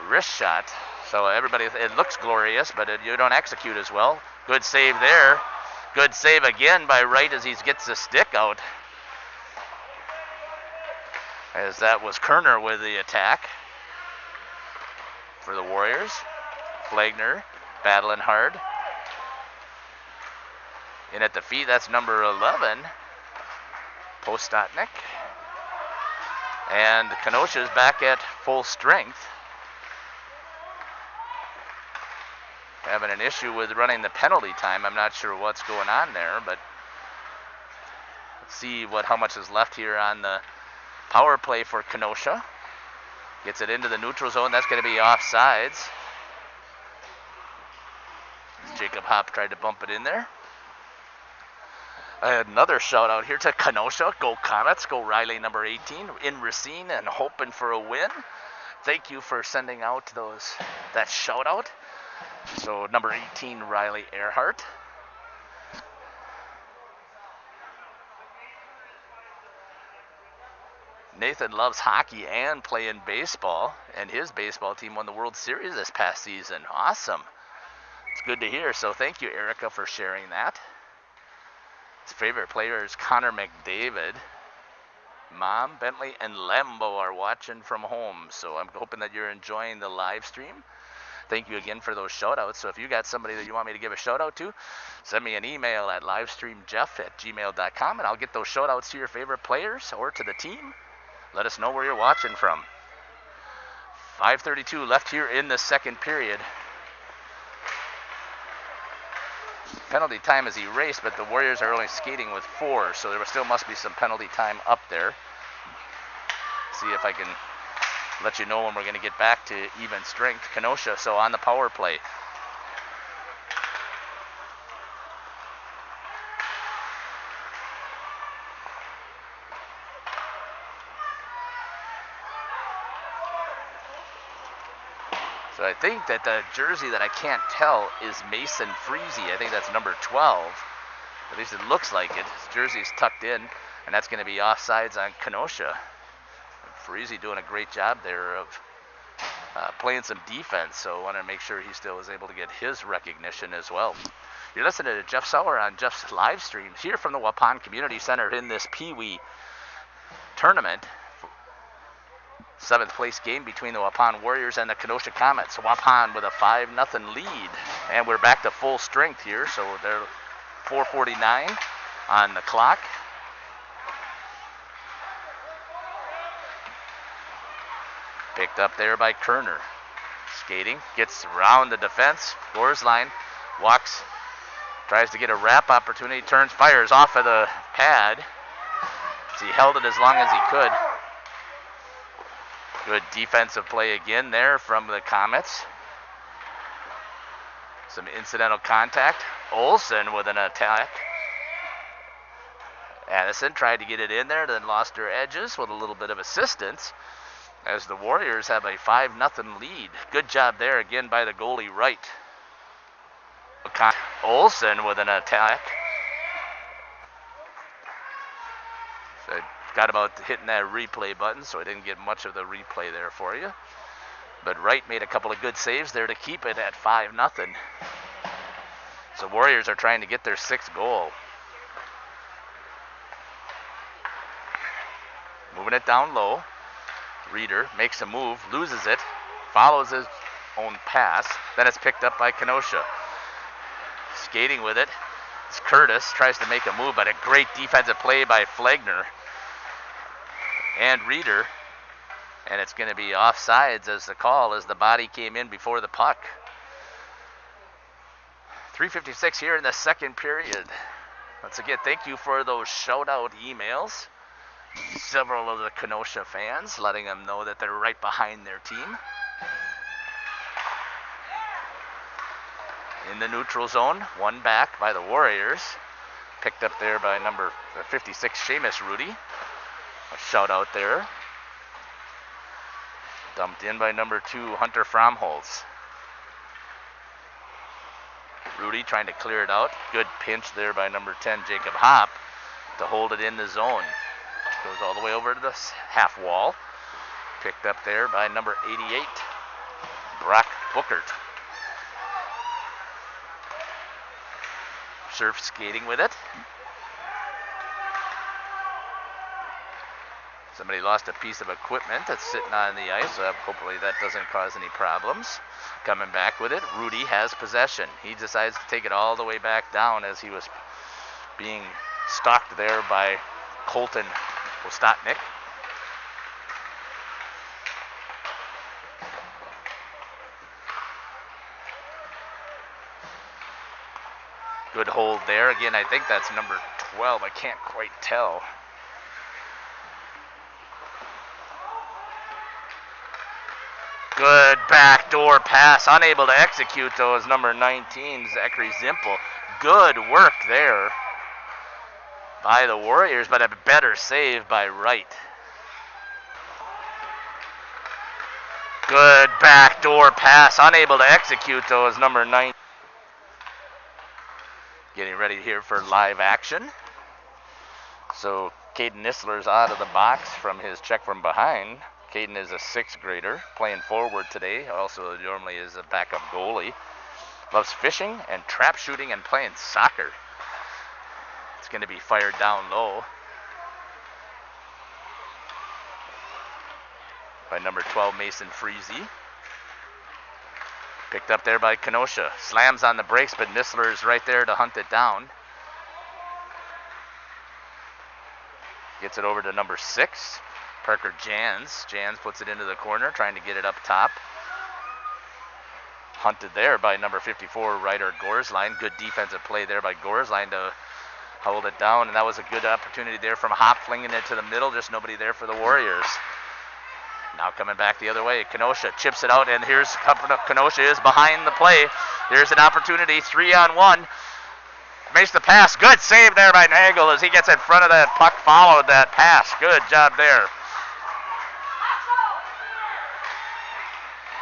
wrist shot. So everybody, it looks glorious, but you don't execute as well. Good save there. Good save again by Wright as he gets the stick out. As that was Kerner with the attack for the Warriors. Flagner battling hard. In at the feet, that's number 11, Postotnik. And Kenosha's back at full strength. Having an issue with running the penalty time. I'm not sure what's going on there, but let's see how much is left here on the power play for Kenosha. Gets it into the neutral zone. That's going to be offsides. Jacob Hopp tried to bump it in there. Another shout out here to Kenosha. Go Comets. Go Riley number 18 in Racine and hoping for a win. Thank you for sending out that shout out. So number 18 Riley Earhart. Nathan loves hockey and playing baseball, and his baseball team won the World Series this past season. Awesome. It's good to hear. So thank you, Erica, for sharing that. His favorite player is Connor McDavid. Mom, Bentley, and Lembo are watching from home. So I'm hoping that you're enjoying the live stream. Thank you again for those shout-outs. So if you got somebody that you want me to give a shout-out to, send me an email at livestreamjeff@gmail.com, and I'll get those shout-outs to your favorite players or to the team. Let us know where you're watching from. 5:32 left here in the second period. Penalty time is erased, but the Warriors are only skating with 4, so there still must be some penalty time up there. See if I can let you know when we're going to get back to even strength. Kenosha, so on the power play. So I think that the jersey that I can't tell is Mason Freezy. I think that's number 12. At least it looks like it. His jersey's tucked in, and that's going to be offsides on Kenosha. Freezy doing a great job there of playing some defense, so I want to make sure he still is able to get his recognition as well. You're listening to Jeff Sauer on Jeff's live stream here from the Waupun Community Center in this Pee Wee Tournament. 7th place game between the Waupun Warriors and the Kenosha Comets. Waupun with a 5-0 lead. And we're back to full strength here, so they're 4:49 on the clock. Picked up there by Kerner. Skating, gets around the defense, scores line, walks, tries to get a wrap opportunity, turns, fires off of the pad. So he held it as long as he could. Good defensive play again there from the Comets. Some incidental contact. Olsen with an attack. Addison tried to get it in there, then lost her edges with a little bit of assistance as the Warriors have a 5-0 lead. Good job there again by the goalie Wright. Olsen with an attack. So got about hitting that replay button, so I didn't get much of the replay there for you. But Wright made a couple of good saves there to keep it at 5-0. So Warriors are trying to get their 6th goal. Moving it down low. Reeder makes a move, loses it, follows his own pass. Then it's picked up by Kenosha. Skating with it. It's Curtis, tries to make a move, but a great defensive play by Flagner and Reeder. And it's going to be offsides as the call, as the body came in before the puck. 3:56 here in the second period. Once again, thank you for those shout-out emails. Several of the Kenosha fans letting them know that they're right behind their team. In the neutral zone, one back by the Warriors. Picked up there by number 56, Seamus Rudy. A shout out there. Dumped in by number 2, Hunter Fromholz. Rudy trying to clear it out. Good pinch there by number 10, Jacob Hopp, to hold it in the zone. Goes all the way over to the half wall. Picked up there by number 88, Brock Bookert. Surf skating with it. Somebody lost a piece of equipment that's sitting on the ice. Hopefully that doesn't cause any problems. Coming back with it, Rudy has possession. He decides to take it all the way back down as he was being stalked there by Colton Ostotnik. Good hold there. Again, I think that's number 12. I can't quite tell. Good backdoor pass. Unable to execute, though, is number 19, Zachary Zimpel. Good work there by the Warriors, but a better save by Wright. Good backdoor pass. Unable to execute, though, is number 9. Getting ready here for live action. So Caden Nisler's out of the box from his check from behind. Caden is a 6th grader, playing forward today. Also normally is a backup goalie. Loves fishing and trap shooting and playing soccer. It's going to be fired down low by number 12, Mason Freezy. Picked up there by Kenosha. Slams on the brakes, but Nisler is right there to hunt it down. Gets it over to number 6, Parker Jans. Jans puts it into the corner, trying to get it up top. Hunted there by number 54, Ryder Gorsline. Good defensive play there by Gorsline to hold it down, and that was a good opportunity there from Hop, flinging it to the middle. Just nobody there for the Warriors. Now coming back the other way, Kenosha chips it out, and here's Kenosha is behind the play. There's an opportunity, 3-on-1. Makes the pass. Good save there by Nagel as he gets in front of that puck, followed that pass. Good job there.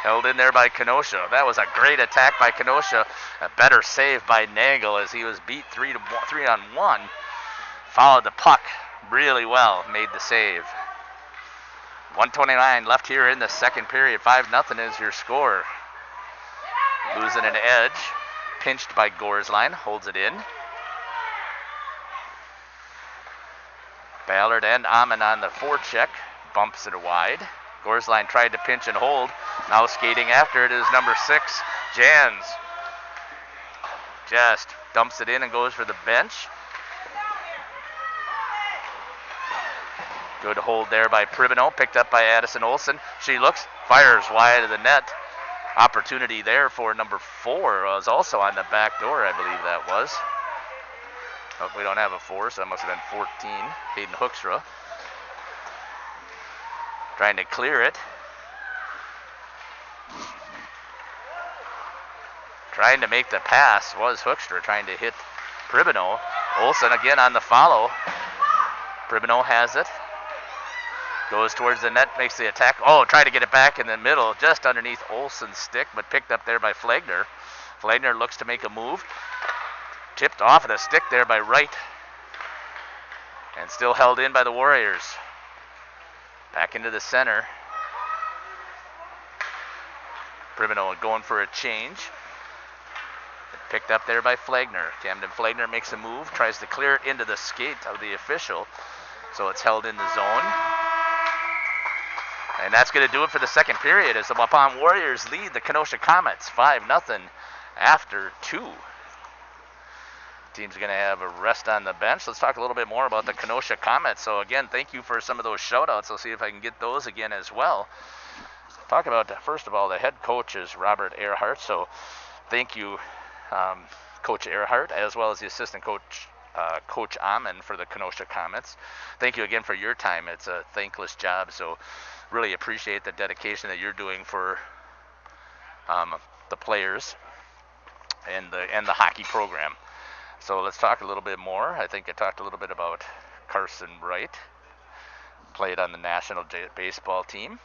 Held in there by Kenosha. That was a great attack by Kenosha. A better save by Nagel as he was beat 3-on-1. Followed the puck really well, made the save. 1:29 left here in the second period. 5-0 is your score. Losing an edge. Pinched by Gorsline. Holds it in. Ballard and Amon on the forecheck. Bumps it wide. Gorsline tried to pinch and hold. Now skating after it is number 6, Jans. Just dumps it in and goes for the bench. Good hold there by Pribino, picked up by Addison Olsen. She looks, fires wide of the net. Opportunity there for number 4. Was also on the back door, I believe that was. Oh, we don't have a 4, so that must have been 14. Hayden Hookstra. Trying to clear it. Trying to make the pass was Hookstra, trying to hit Pribino. Olsen again on the follow. Pribino has it. Goes towards the net, makes the attack. Oh, trying to get it back in the middle, just underneath Olsen's stick, but picked up there by Flagner. Flagner looks to make a move. Tipped off of the stick there by Wright. And still held in by the Warriors. Back into the center. Pribino going for a change. Picked up there by Flagner. Camden Flagner makes a move, tries to clear it into the skate of the official. So it's held in the zone. And that's going to do it for the second period as the Waupun Warriors lead the Kenosha Comets 5-0 after 2. Team's going to have a rest on the bench. Let's talk a little bit more about the Kenosha Comets. So again, thank you for some of those shout-outs. I'll see if I can get those again as well. Talk about, first of all, the head coach is Robert Earhart. So thank you, Coach Earhart, as well as the assistant coach, Coach Amon, for the Kenosha Comets. Thank you again for your time. It's a thankless job, so really appreciate the dedication that you're doing for the players and the hockey program. So let's talk a little bit more. I think I talked a little bit about Carson Wright. Played on the national baseball team.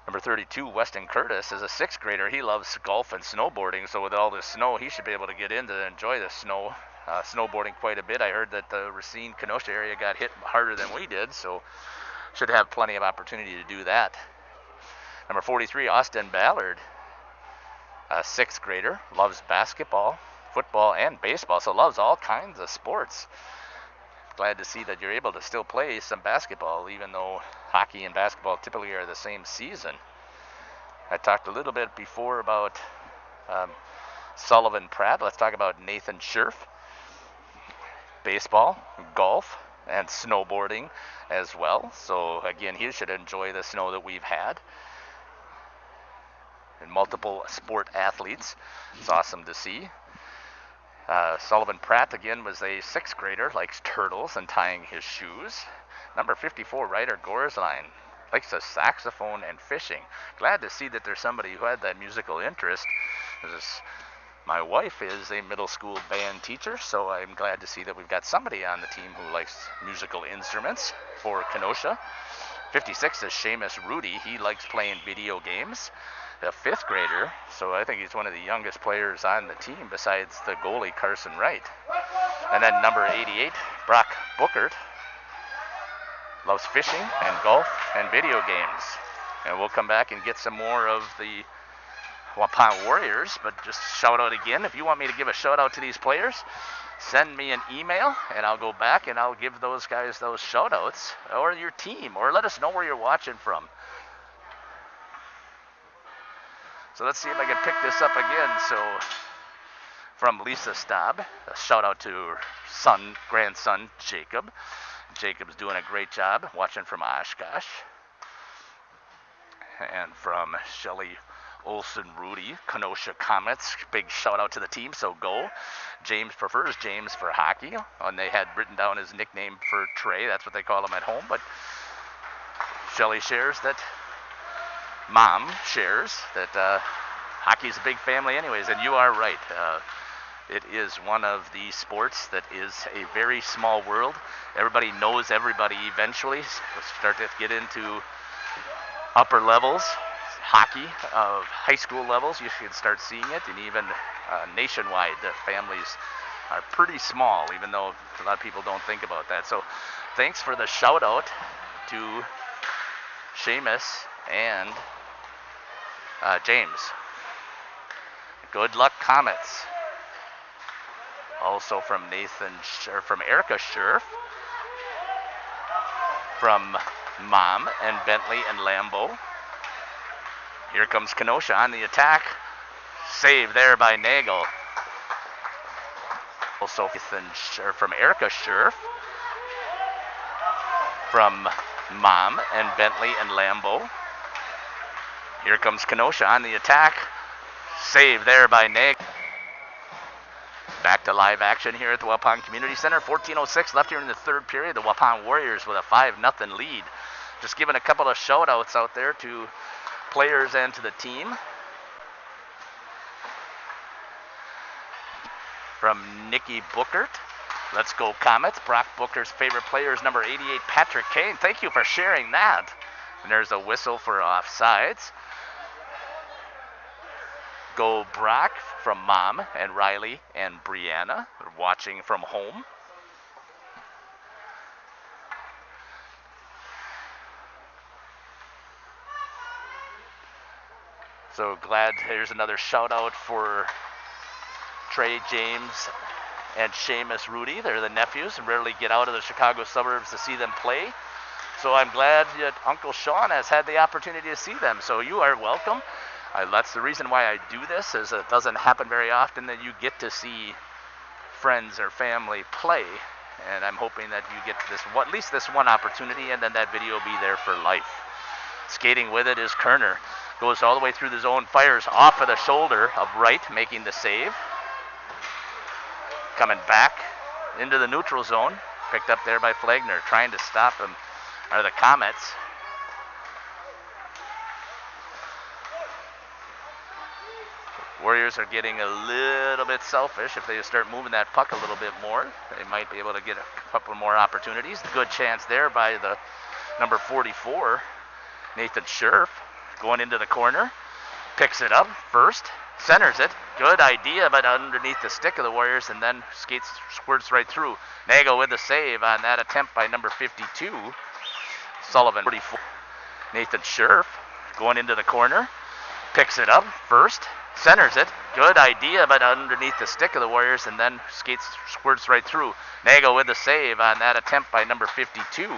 Number 32, Weston Curtis, is a 6th grader. He loves golf and snowboarding, so with all this snow, he should be able to get in to enjoy the snow. Snowboarding quite a bit. I heard that the Racine, Kenosha area got hit harder than we did, so should have plenty of opportunity to do that. Number 43, Austin Ballard, a 6th grader, loves basketball, football, and baseball, so loves all kinds of sports. Glad to see that you're able to still play some basketball, even though hockey and basketball typically are the same season. I talked a little bit before about Sullivan Pratt. Let's talk about Nathan Scherf. Baseball, golf, and snowboarding as well. So again, he should enjoy the snow that we've had. And multiple sport athletes. It's awesome to see. Sullivan Pratt, again, was a 6th grader, likes turtles and tying his shoes. Number 54, Ryder Gorsline, likes a saxophone and fishing. Glad to see that there's somebody who had that musical interest. My wife is a middle school band teacher, so I'm glad to see that we've got somebody on the team who likes musical instruments for Kenosha. 56 is Seamus Rudy. He likes playing video games. A 5th grader, so I think he's one of the youngest players on the team besides the goalie Carson Wright. And then number 88, Brock Bookert, loves fishing and golf and video games. And we'll come back and get some more of the Waupun Warriors, but just shout out again. If you want me to give a shout out to these players, send me an email and I'll go back and I'll give those guys those shout outs, or your team, or let us know where you're watching from. So let's see if I can pick this up again. So from Lisa Staub, a shout out to her grandson Jacob. Jacob's doing a great job watching from Oshkosh. And from Shelly Olson Rudy, Kenosha Comets, big shout out to the team, so go. James prefers James for hockey, and they had written down his nickname for Trey. That's what they call him at home, but Shelly shares that Mom shares that hockey's a big family anyways, and you are right. It is one of the sports that is a very small world. Everybody knows everybody eventually. We'll start to get into upper levels, hockey of high school levels. You should start seeing it, and even nationwide, the families are pretty small, even though a lot of people don't think about that. So thanks for the shout out to Seamus and James. Good luck, Comets. Also from Erica Scherf, from Mom and Bentley and Lambeau. Here comes Kenosha on the attack. Save there by Nagel. Also from Erica Scherf, from Mom and Bentley and Lambeau. Here comes Kenosha on the attack. Save there by Nagel. Back to live action here at the Waupun Community Center. 14:06 left here in the third period. The Waupun Warriors with a 5-0 lead. Just giving a couple of shout outs out there to players and to the team. From Nikki Bookert. Let's go Comets. Brock Booker's favorite player is number 88, Patrick Kane. Thank you for sharing that. And there's a whistle for offsides. Go Brock from Mom and Riley and Brianna. They're watching from home. So glad there's another shout out for Trey, James, and Seamus Rudy. They're the nephews and rarely get out of the Chicago suburbs to see them play. So I'm glad that Uncle Sean has had the opportunity to see them. So you are welcome. That's the reason why I do this, is it doesn't happen very often that you get to see friends or family play. And I'm hoping that you get this at least this one opportunity, and then that video will be there for life. Skating with it is Kerner. Goes all the way through the zone, fires off of the shoulder of Wright, making the save. Coming back into the neutral zone. Picked up there by Flagner. Trying to stop him are the Comets. Warriors are getting a little bit selfish. If they start moving that puck a little bit more, they might be able to get a couple more opportunities. Good chance there by the number 44, Nathan Scherf. going into the corner. Picks it up first, centers it. Good idea, but underneath the stick of the Warriors, and then squirts right through. Nagel with the save on that attempt by number 52. Sullivan, 44. Nathan Scherf going into the corner. Picks it up first, centers it. Good idea, but underneath the stick of the Warriors, and then squirts right through. Nagel with the save on that attempt by number 52.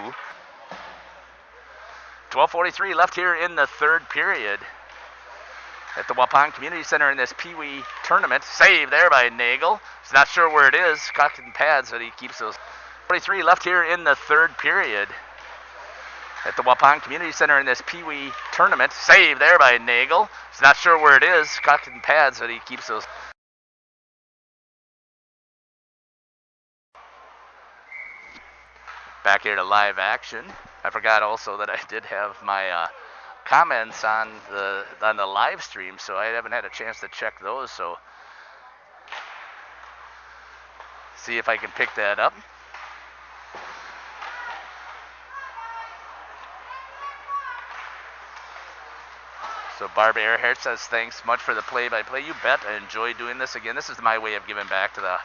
12:43 left here in the third period at the Waupun Community Center in this Pee Wee Tournament. Save there by Nagel. He's not sure where it is. Caught in pads, but he keeps those. 43 left here in the third period at the Waupun Community Center in this Pee Wee Tournament. Save there by Nagel. He's not sure where it is. Caught in pads, but he keeps those. Back here to live action. I forgot also that I did have my comments on the live stream, so I haven't had a chance to check those. So see if I can pick that up. So Barb Earhart says, thanks much for the play-by-play. You bet. I enjoy doing this. Again, this is my way of giving back to the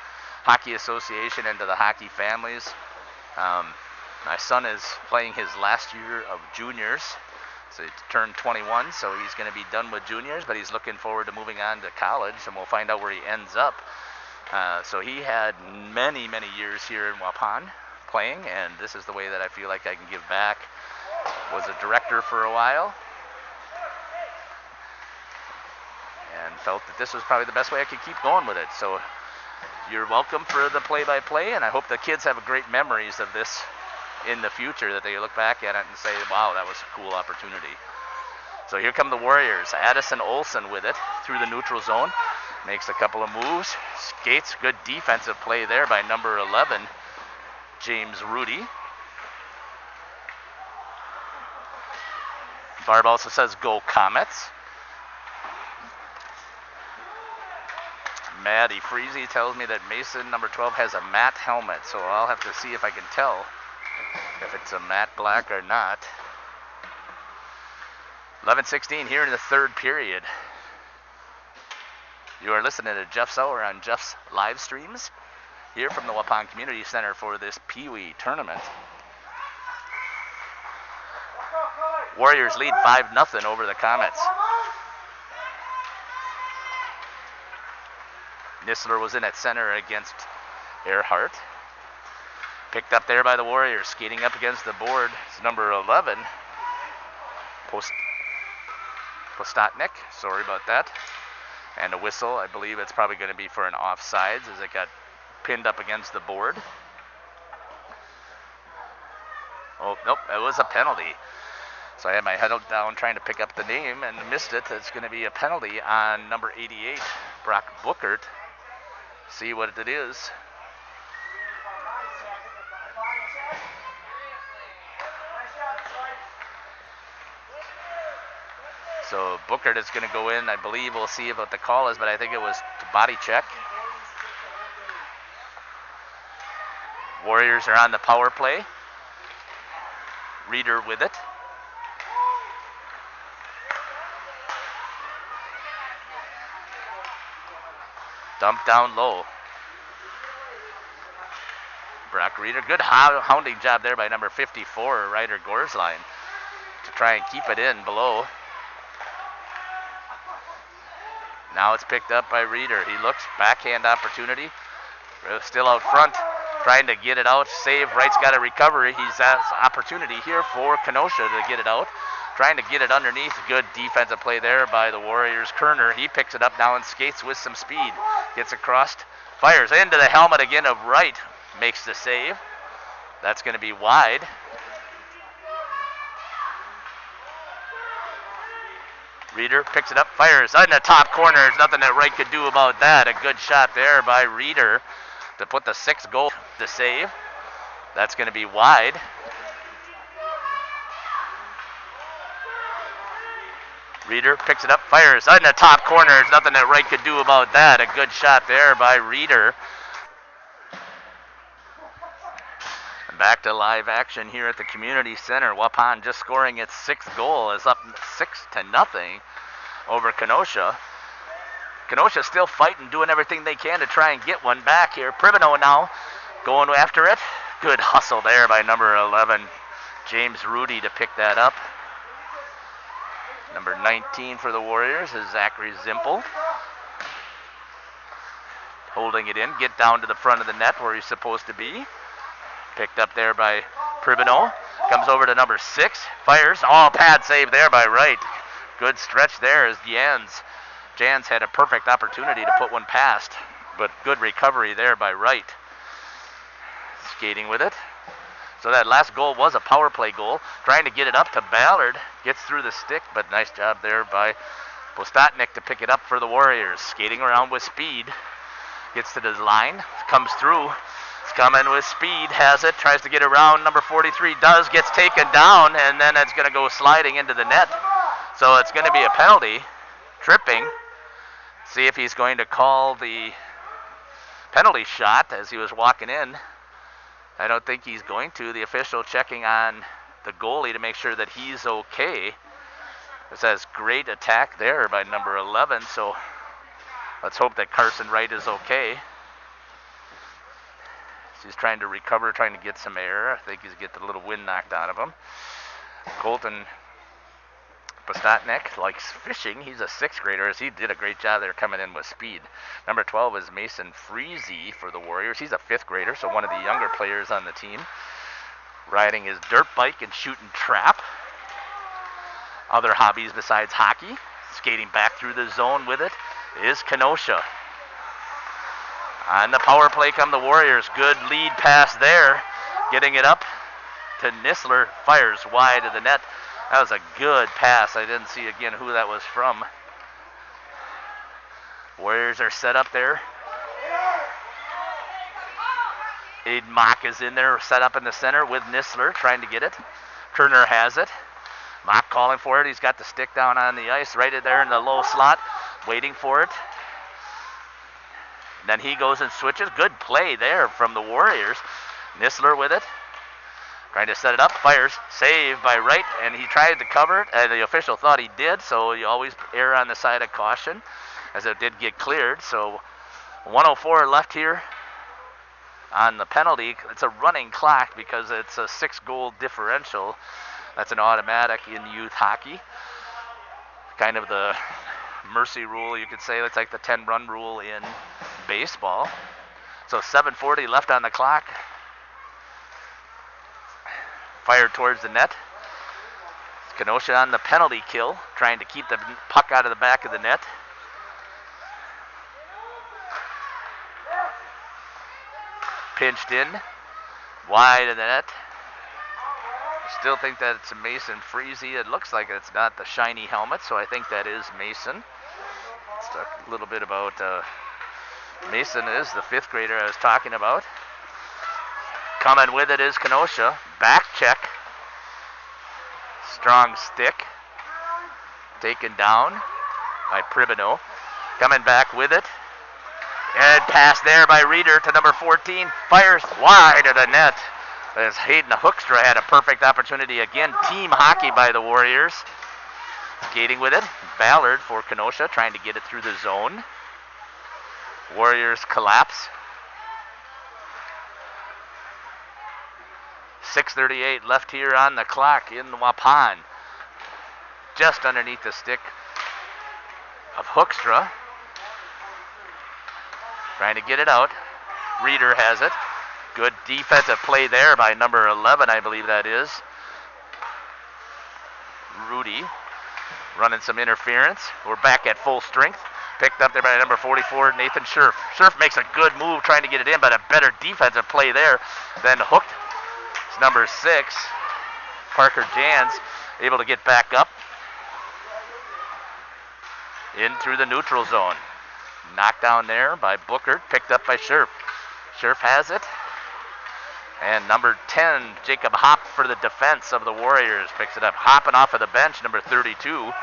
Hockey Association and to the hockey families. My son is playing his last year of juniors. So he turned 21, so he's going to be done with juniors, but he's looking forward to moving on to college, and we'll find out where he ends up. So he had many, many years here in Waupun playing, and this is the way that I feel like I can give back. Was a director for a while, and felt that this was probably the best way I could keep going with it. So you're welcome for the play-by-play, and I hope the kids have great memories of this in the future, that they look back at it and say, wow, that was a cool opportunity. So here come the Warriors. Addison Olsen with it through the neutral zone. Makes a couple of moves. Skates. Good defensive play there by number 11, James Rudy. Barb also says, go Comets. Maddie Freezy tells me that Mason, number 12, has a matte helmet, so I'll have to see if I can tell if it's a matte black or not. 11:16 here in the third period. You are listening to Jeff Sauer on Jeff's live streams here from the Waupun Community Center for this Pee Wee Tournament. Warriors lead 5-0 over the Comets. Nisler was in at center against Earhart. Picked up there by the Warriors, skating up against the board. It's number 11, Postotnik. Sorry about that. And a whistle. I believe it's probably going to be for an offsides as it got pinned up against the board. Oh, nope, it was a penalty. So I had my head down trying to pick up the name and missed it. It's going to be a penalty on number 88, Brock Bookert. See what it is. So Bookert is going to go in. I believe we'll see what the call is, but I think it was to body check. Warriors are on the power play. Reeder with it. Dump down low. Brock Reeder. Good hounding job there by number 54, Ryder Gorsline, to try and keep it in below. Now it's picked up by Reeder. He looks, backhand opportunity. Still out front, trying to get it out. Save. Wright's got a recovery. He's has opportunity here for Kenosha to get it out. Trying to get it underneath. Good defensive play there by the Warriors. Kerner, he picks it up now and skates with some speed. Gets across, fires into the helmet again of Wright. Makes the save. That's going to be wide. Reeder picks it up, fires in the top corner. There's nothing that Wright could do about that. A good shot there by Reeder to put the 6th goal to save. That's going to be wide. Reeder picks it up, fires in the top corner. There's nothing that Wright could do about that. A good shot there by Reeder. back to live action here at the community center. Waupun just scoring its 6th goal, is up 6-0 over Kenosha. Kenosha still fighting, doing everything they can to try and get one back here. Pribino now going after it. Good hustle there by number 11, James Rudy, to pick that up. Number 19 for the Warriors is Zachary Zimpel. Holding it in, get down to the front of the net where he's supposed to be. Picked up there by Pribino. Comes over to number 6, fires. Oh, pad save there by Wright. Good stretch there as Jans had a perfect opportunity to put one past, but good recovery there by Wright. Skating with it. So that last goal was a power play goal. Trying to get it up to Ballard. Gets through the stick, but nice job there by Postatnik to pick it up for the Warriors. Skating around with speed. Gets to the line. Comes through. It's coming with speed. Has it. Tries to get around. Number 43 does. Gets taken down, and then it's going to go sliding into the net. So it's going to be a penalty. Tripping. See if he's going to call the penalty shot as he was walking in. I don't think he's going to. The official checking on the goalie to make sure that he's okay. It says great attack there by number 11, so let's hope that Carson Wright is okay. He's trying to recover, trying to get some air. I think he's getting a little wind knocked out of him. Colton Postatnik likes fishing. He's a 6th grader, as he did a great job there coming in with speed. Number 12 is Mason Freezy for the Warriors. He's a 5th grader, so one of the younger players on the team. Riding his dirt bike and shooting trap. Other hobbies besides hockey. Skating back through the zone with it is Kenosha. On the power play come the Warriors. Good lead pass there. Getting it up to Nisler. Fires wide of the net. That was a good pass. I didn't see again who that was from. Warriors are set up there. Aiden Mock is in there, set up in the center with Nisler, trying to get it. Turner has it. Mock calling for it. He's got the stick down on the ice, right there in the low slot, waiting for it. Then he goes and switches. Good play there from the Warriors. Nisler with it. Trying to set it up, fires, saved by Wright, and he tried to cover it, and the official thought he did, so you always err on the side of caution, as it did get cleared. So 1:04 left here on the penalty. It's a running clock because it's a 6-goal differential. That's an automatic in youth hockey. Kind of the mercy rule, you could say. It's like the 10-run rule in baseball. So 7:40 left on the clock. Fired towards the net. Kenosha on the penalty kill, trying to keep the puck out of the back of the net. Pinched in, wide of the net. Still think that it's Mason Freezy. It looks like it's not the shiny helmet, so I think that is Mason. Let's talk a little bit about Mason is the 5th grader I was talking about. Coming with it is Kenosha. Back check. Strong stick. Taken down by Pribino. Coming back with it. And pass there by Reeder to number 14. Fires wide of the net. As Hayden Hoekstra had a perfect opportunity again. Team hockey by the Warriors. Skating with it. Ballard for Kenosha, trying to get it through the zone. Warriors collapse. 6:38 left here on the clock in Waupun. Just underneath the stick of Hoekstra. Trying to get it out. Reeder has it. Good defensive play there by number 11, I believe that is. Rudy running some interference. We're back at full strength. Picked up there by number 44, Nathan Scherf. Scherf makes a good move trying to get it in, but a better defensive play there than hooked. It's number 6, Parker Jans, able to get back up. In through the neutral zone. Knocked down there by Booker, picked up by Scherf. Scherf has it. And number 10, Jacob Hopp for the defense of the Warriors, picks it up. Hopping off of the bench, number 32.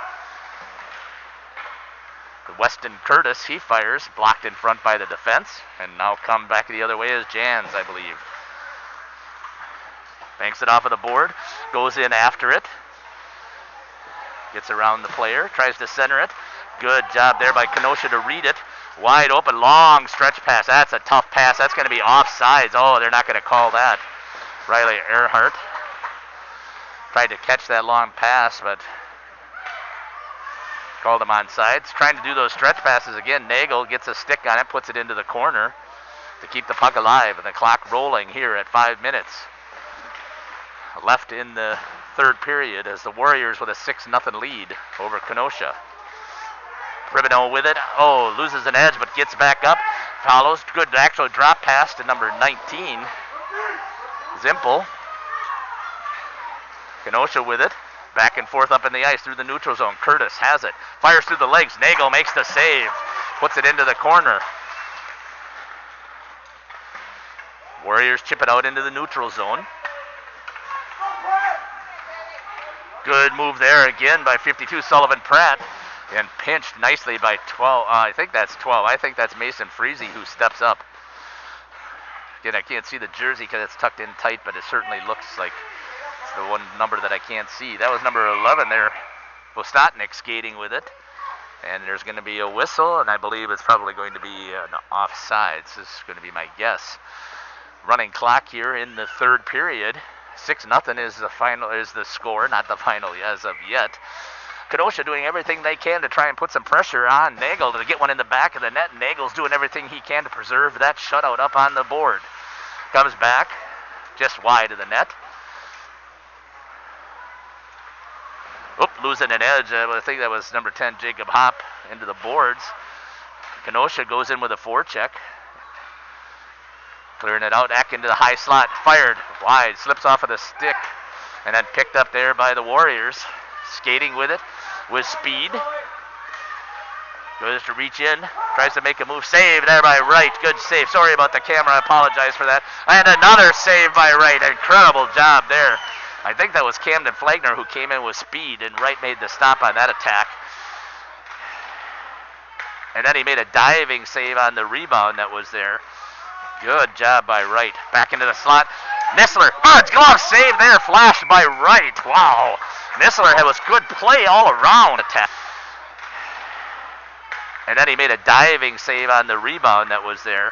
Weston Curtis, he fires, blocked in front by the defense. And now come back the other way is Jans, I believe. Banks it off of the board, goes in after it. Gets around the player, tries to center it. Good job there by Kenosha to read it. Wide open, long stretch pass. That's a tough pass. That's going to be offsides. Oh, they're not going to call that. Riley Earhart tried to catch that long pass, but called him onside. Trying to do those stretch passes again. Nagel gets a stick on it, puts it into the corner to keep the puck alive, and the clock rolling here at 5 minutes left in the third period as the Warriors with a 6-0 lead over Kenosha. Ribineau with it. Oh, loses an edge, but gets back up. Follows. Good actual drop pass to number 19. Zimpel. Kenosha with it. Back and forth up in the ice through the neutral zone. Curtis has it. Fires through the legs. Nagel makes the save. Puts it into the corner. Warriors chip it out into the neutral zone. Good move there again by 52 Sullivan Pratt. And pinched nicely by 12. I think that's 12. I think that's Mason Freese who steps up. Again, I can't see the jersey because it's tucked in tight, but it certainly looks like it's the one number that I can't see. That was number 11 there. Vostatnik skating with it. And there's going to be a whistle, and I believe it's probably going to be an offsides. This is going to be my guess. Running clock here in the third period. 6-0 is the final, is the score, not the final as of yet. Kenosha doing everything they can to try and put some pressure on Nagel to get one in the back of the net. Nagel's doing everything he can to preserve that shutout up on the board. Comes back, just wide of the net. Oop, losing an edge. I think that was number 10, Jacob Hopp, into the boards. Kenosha goes in with a forecheck. Clearing it out, back into the high slot. Fired wide, slips off of the stick, and then picked up there by the Warriors. Skating with it, with speed. Goes to reach in, tries to make a move. Save there by Wright. Good save. Sorry about the camera. I apologize for that. And another save by Wright. Incredible job there. I think that was Camden Flagner who came in with speed, and Wright made the stop on that attack. And then he made a diving save on the rebound that was there. Good job by Wright. Back into the slot. Nissler. Oh, glove save there. Flashed by Wright. Wow. Nissler was good play all around attack. And then he made a diving save on the rebound that was there.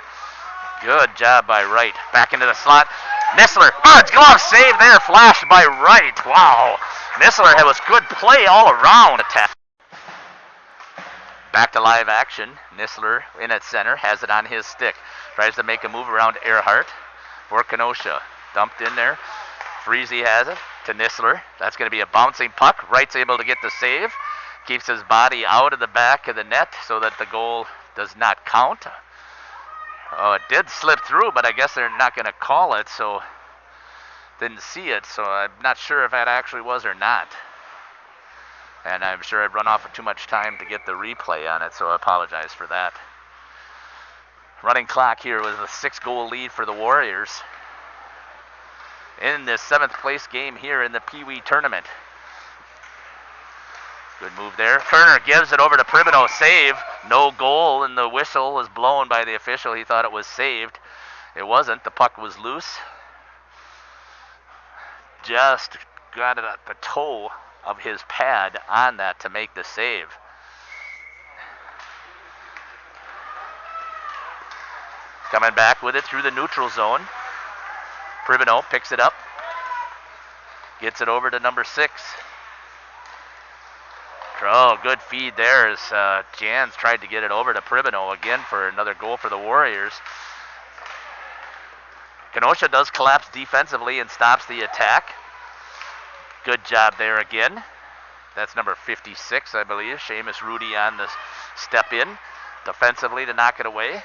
Good job by Wright. Back into the slot. Nissler. Oh, glove save there. Flashed by Wright. Wow. Nissler was good play all around attack. Back to live action. Nissler in at center. Has it on his stick. Tries to make a move around Earhart for Kenosha. Dumped in there. Freese has it to Nissler. That's going to be a bouncing puck. Wright's able to get the save. Keeps his body out of the back of the net so that the goal does not count. Oh, it did slip through, but I guess they're not going to call it, so didn't see it. So I'm not sure if that actually was or not. And I'm sure I've run off of too much time to get the replay on it, so I apologize for that. Running clock here was a 6-goal lead for the Warriors in this 7th place game here in the Pee Wee Tournament. Good move there. Kerner gives it over to Pribineau. Save. No goal, and the whistle was blown by the official. He thought it was saved. It wasn't. The puck was loose. Just got it at the toe of his pad on that to make the save. Coming back with it through the neutral zone. Pribineau picks it up. Gets it over to number 6. Oh, good feed there as Jans tried to get it over to Pribineau again for another goal for the Warriors. Kenosha does collapse defensively and stops the attack. Good job there again. That's number 56, I believe. Seamus Rudy on the step in defensively to knock it away.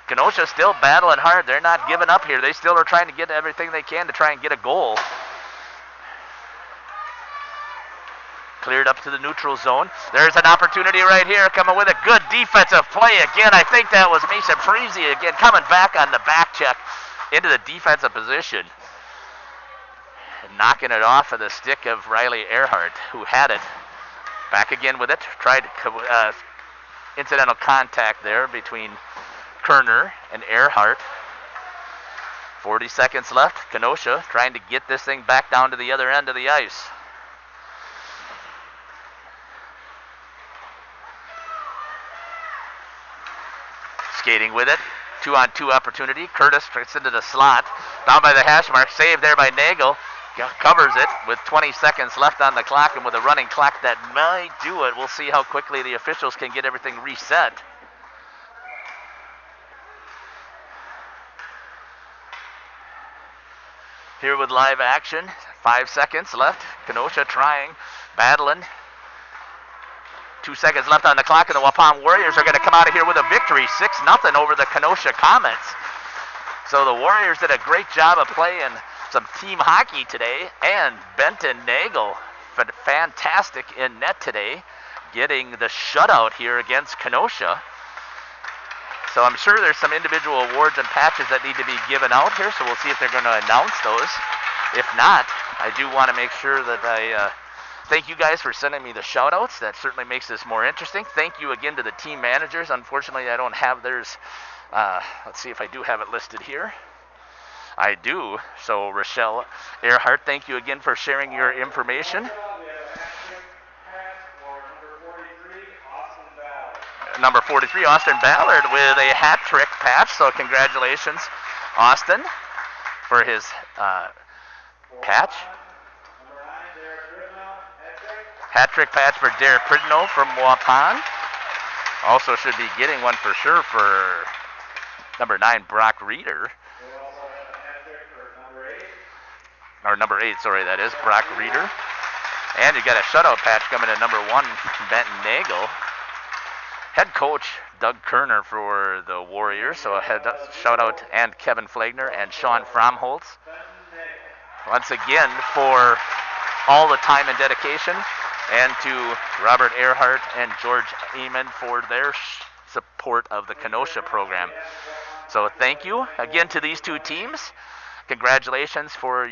Kenosha still battling hard. They're not giving up here. They still are trying to get everything they can to try and get a goal. Cleared up to the neutral zone. There's an opportunity right here. Coming with a good defensive play again. I think that was Mason Freese again coming back on the back check into the defensive position. And knocking it off of the stick of Riley Earhart, who had it. Back again with it. Tried incidental contact there between Kerner and Earhart. 40 seconds left. Kenosha trying to get this thing back down to the other end of the ice. Skating with it. 2-on-2 opportunity. Curtis gets into the slot. Down by the hash mark. Saved there by Nagel. Covers it with 20 seconds left on the clock, and with a running clock that might do it. We'll see how quickly the officials can get everything reset. Here with live action. 5 seconds left. Kenosha trying, battling. 2 seconds left on the clock, and the Waupun Warriors are going to come out of here with a victory, 6-0 over the Kenosha Comets. So the Warriors did a great job of playing some team hockey today, and Benton Nagel, fantastic in net today, getting the shutout here against Kenosha. So I'm sure there's some individual awards and patches that need to be given out here, so we'll see if they're going to announce those. If not, I do want to make sure that I thank you guys for sending me the shout-outs. That certainly makes this more interesting. Thank you again to the team managers. Unfortunately, I don't have theirs. Let's see if I do have it listed here. I do. So Rochelle Earhart, thank you again for sharing your information. Number 43, Austin Ballard, with a hat trick patch. So congratulations, Austin, for his patch. Hat trick patch for Derek Pridno from Waupun. Also should be getting one for sure for number 9, Brock Reeder. Or number 8, sorry, that is Brock Reeder. And you got a shutout patch coming to number 1, Benton Nagel. Head coach Doug Kerner for the Warriors. So a shout out, and Kevin Flagner and Sean Fromholtz. Once again, for all the time and dedication, and to Robert Earhart and George Eamon for their support of the Kenosha program. So thank you again to these two teams. Congratulations for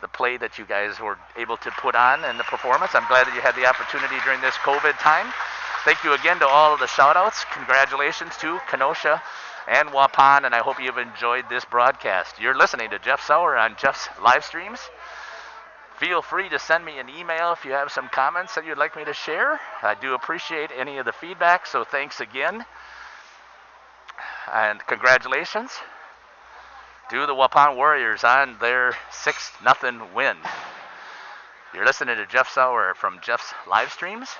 the play that you guys were able to put on and the performance. I'm glad that you had the opportunity during this COVID time. Thank you again to all of the shout-outs. Congratulations to Kenosha and Waupun, and I hope you've enjoyed this broadcast. You're listening to Jeff Sauer on Jeff's live streams. Feel free to send me an email if you have some comments that you'd like me to share. I do appreciate any of the feedback, so thanks again. And congratulations to the Waupun Warriors on their 6-0 win. You're listening to Jeff Sauer from Jeff's live streams.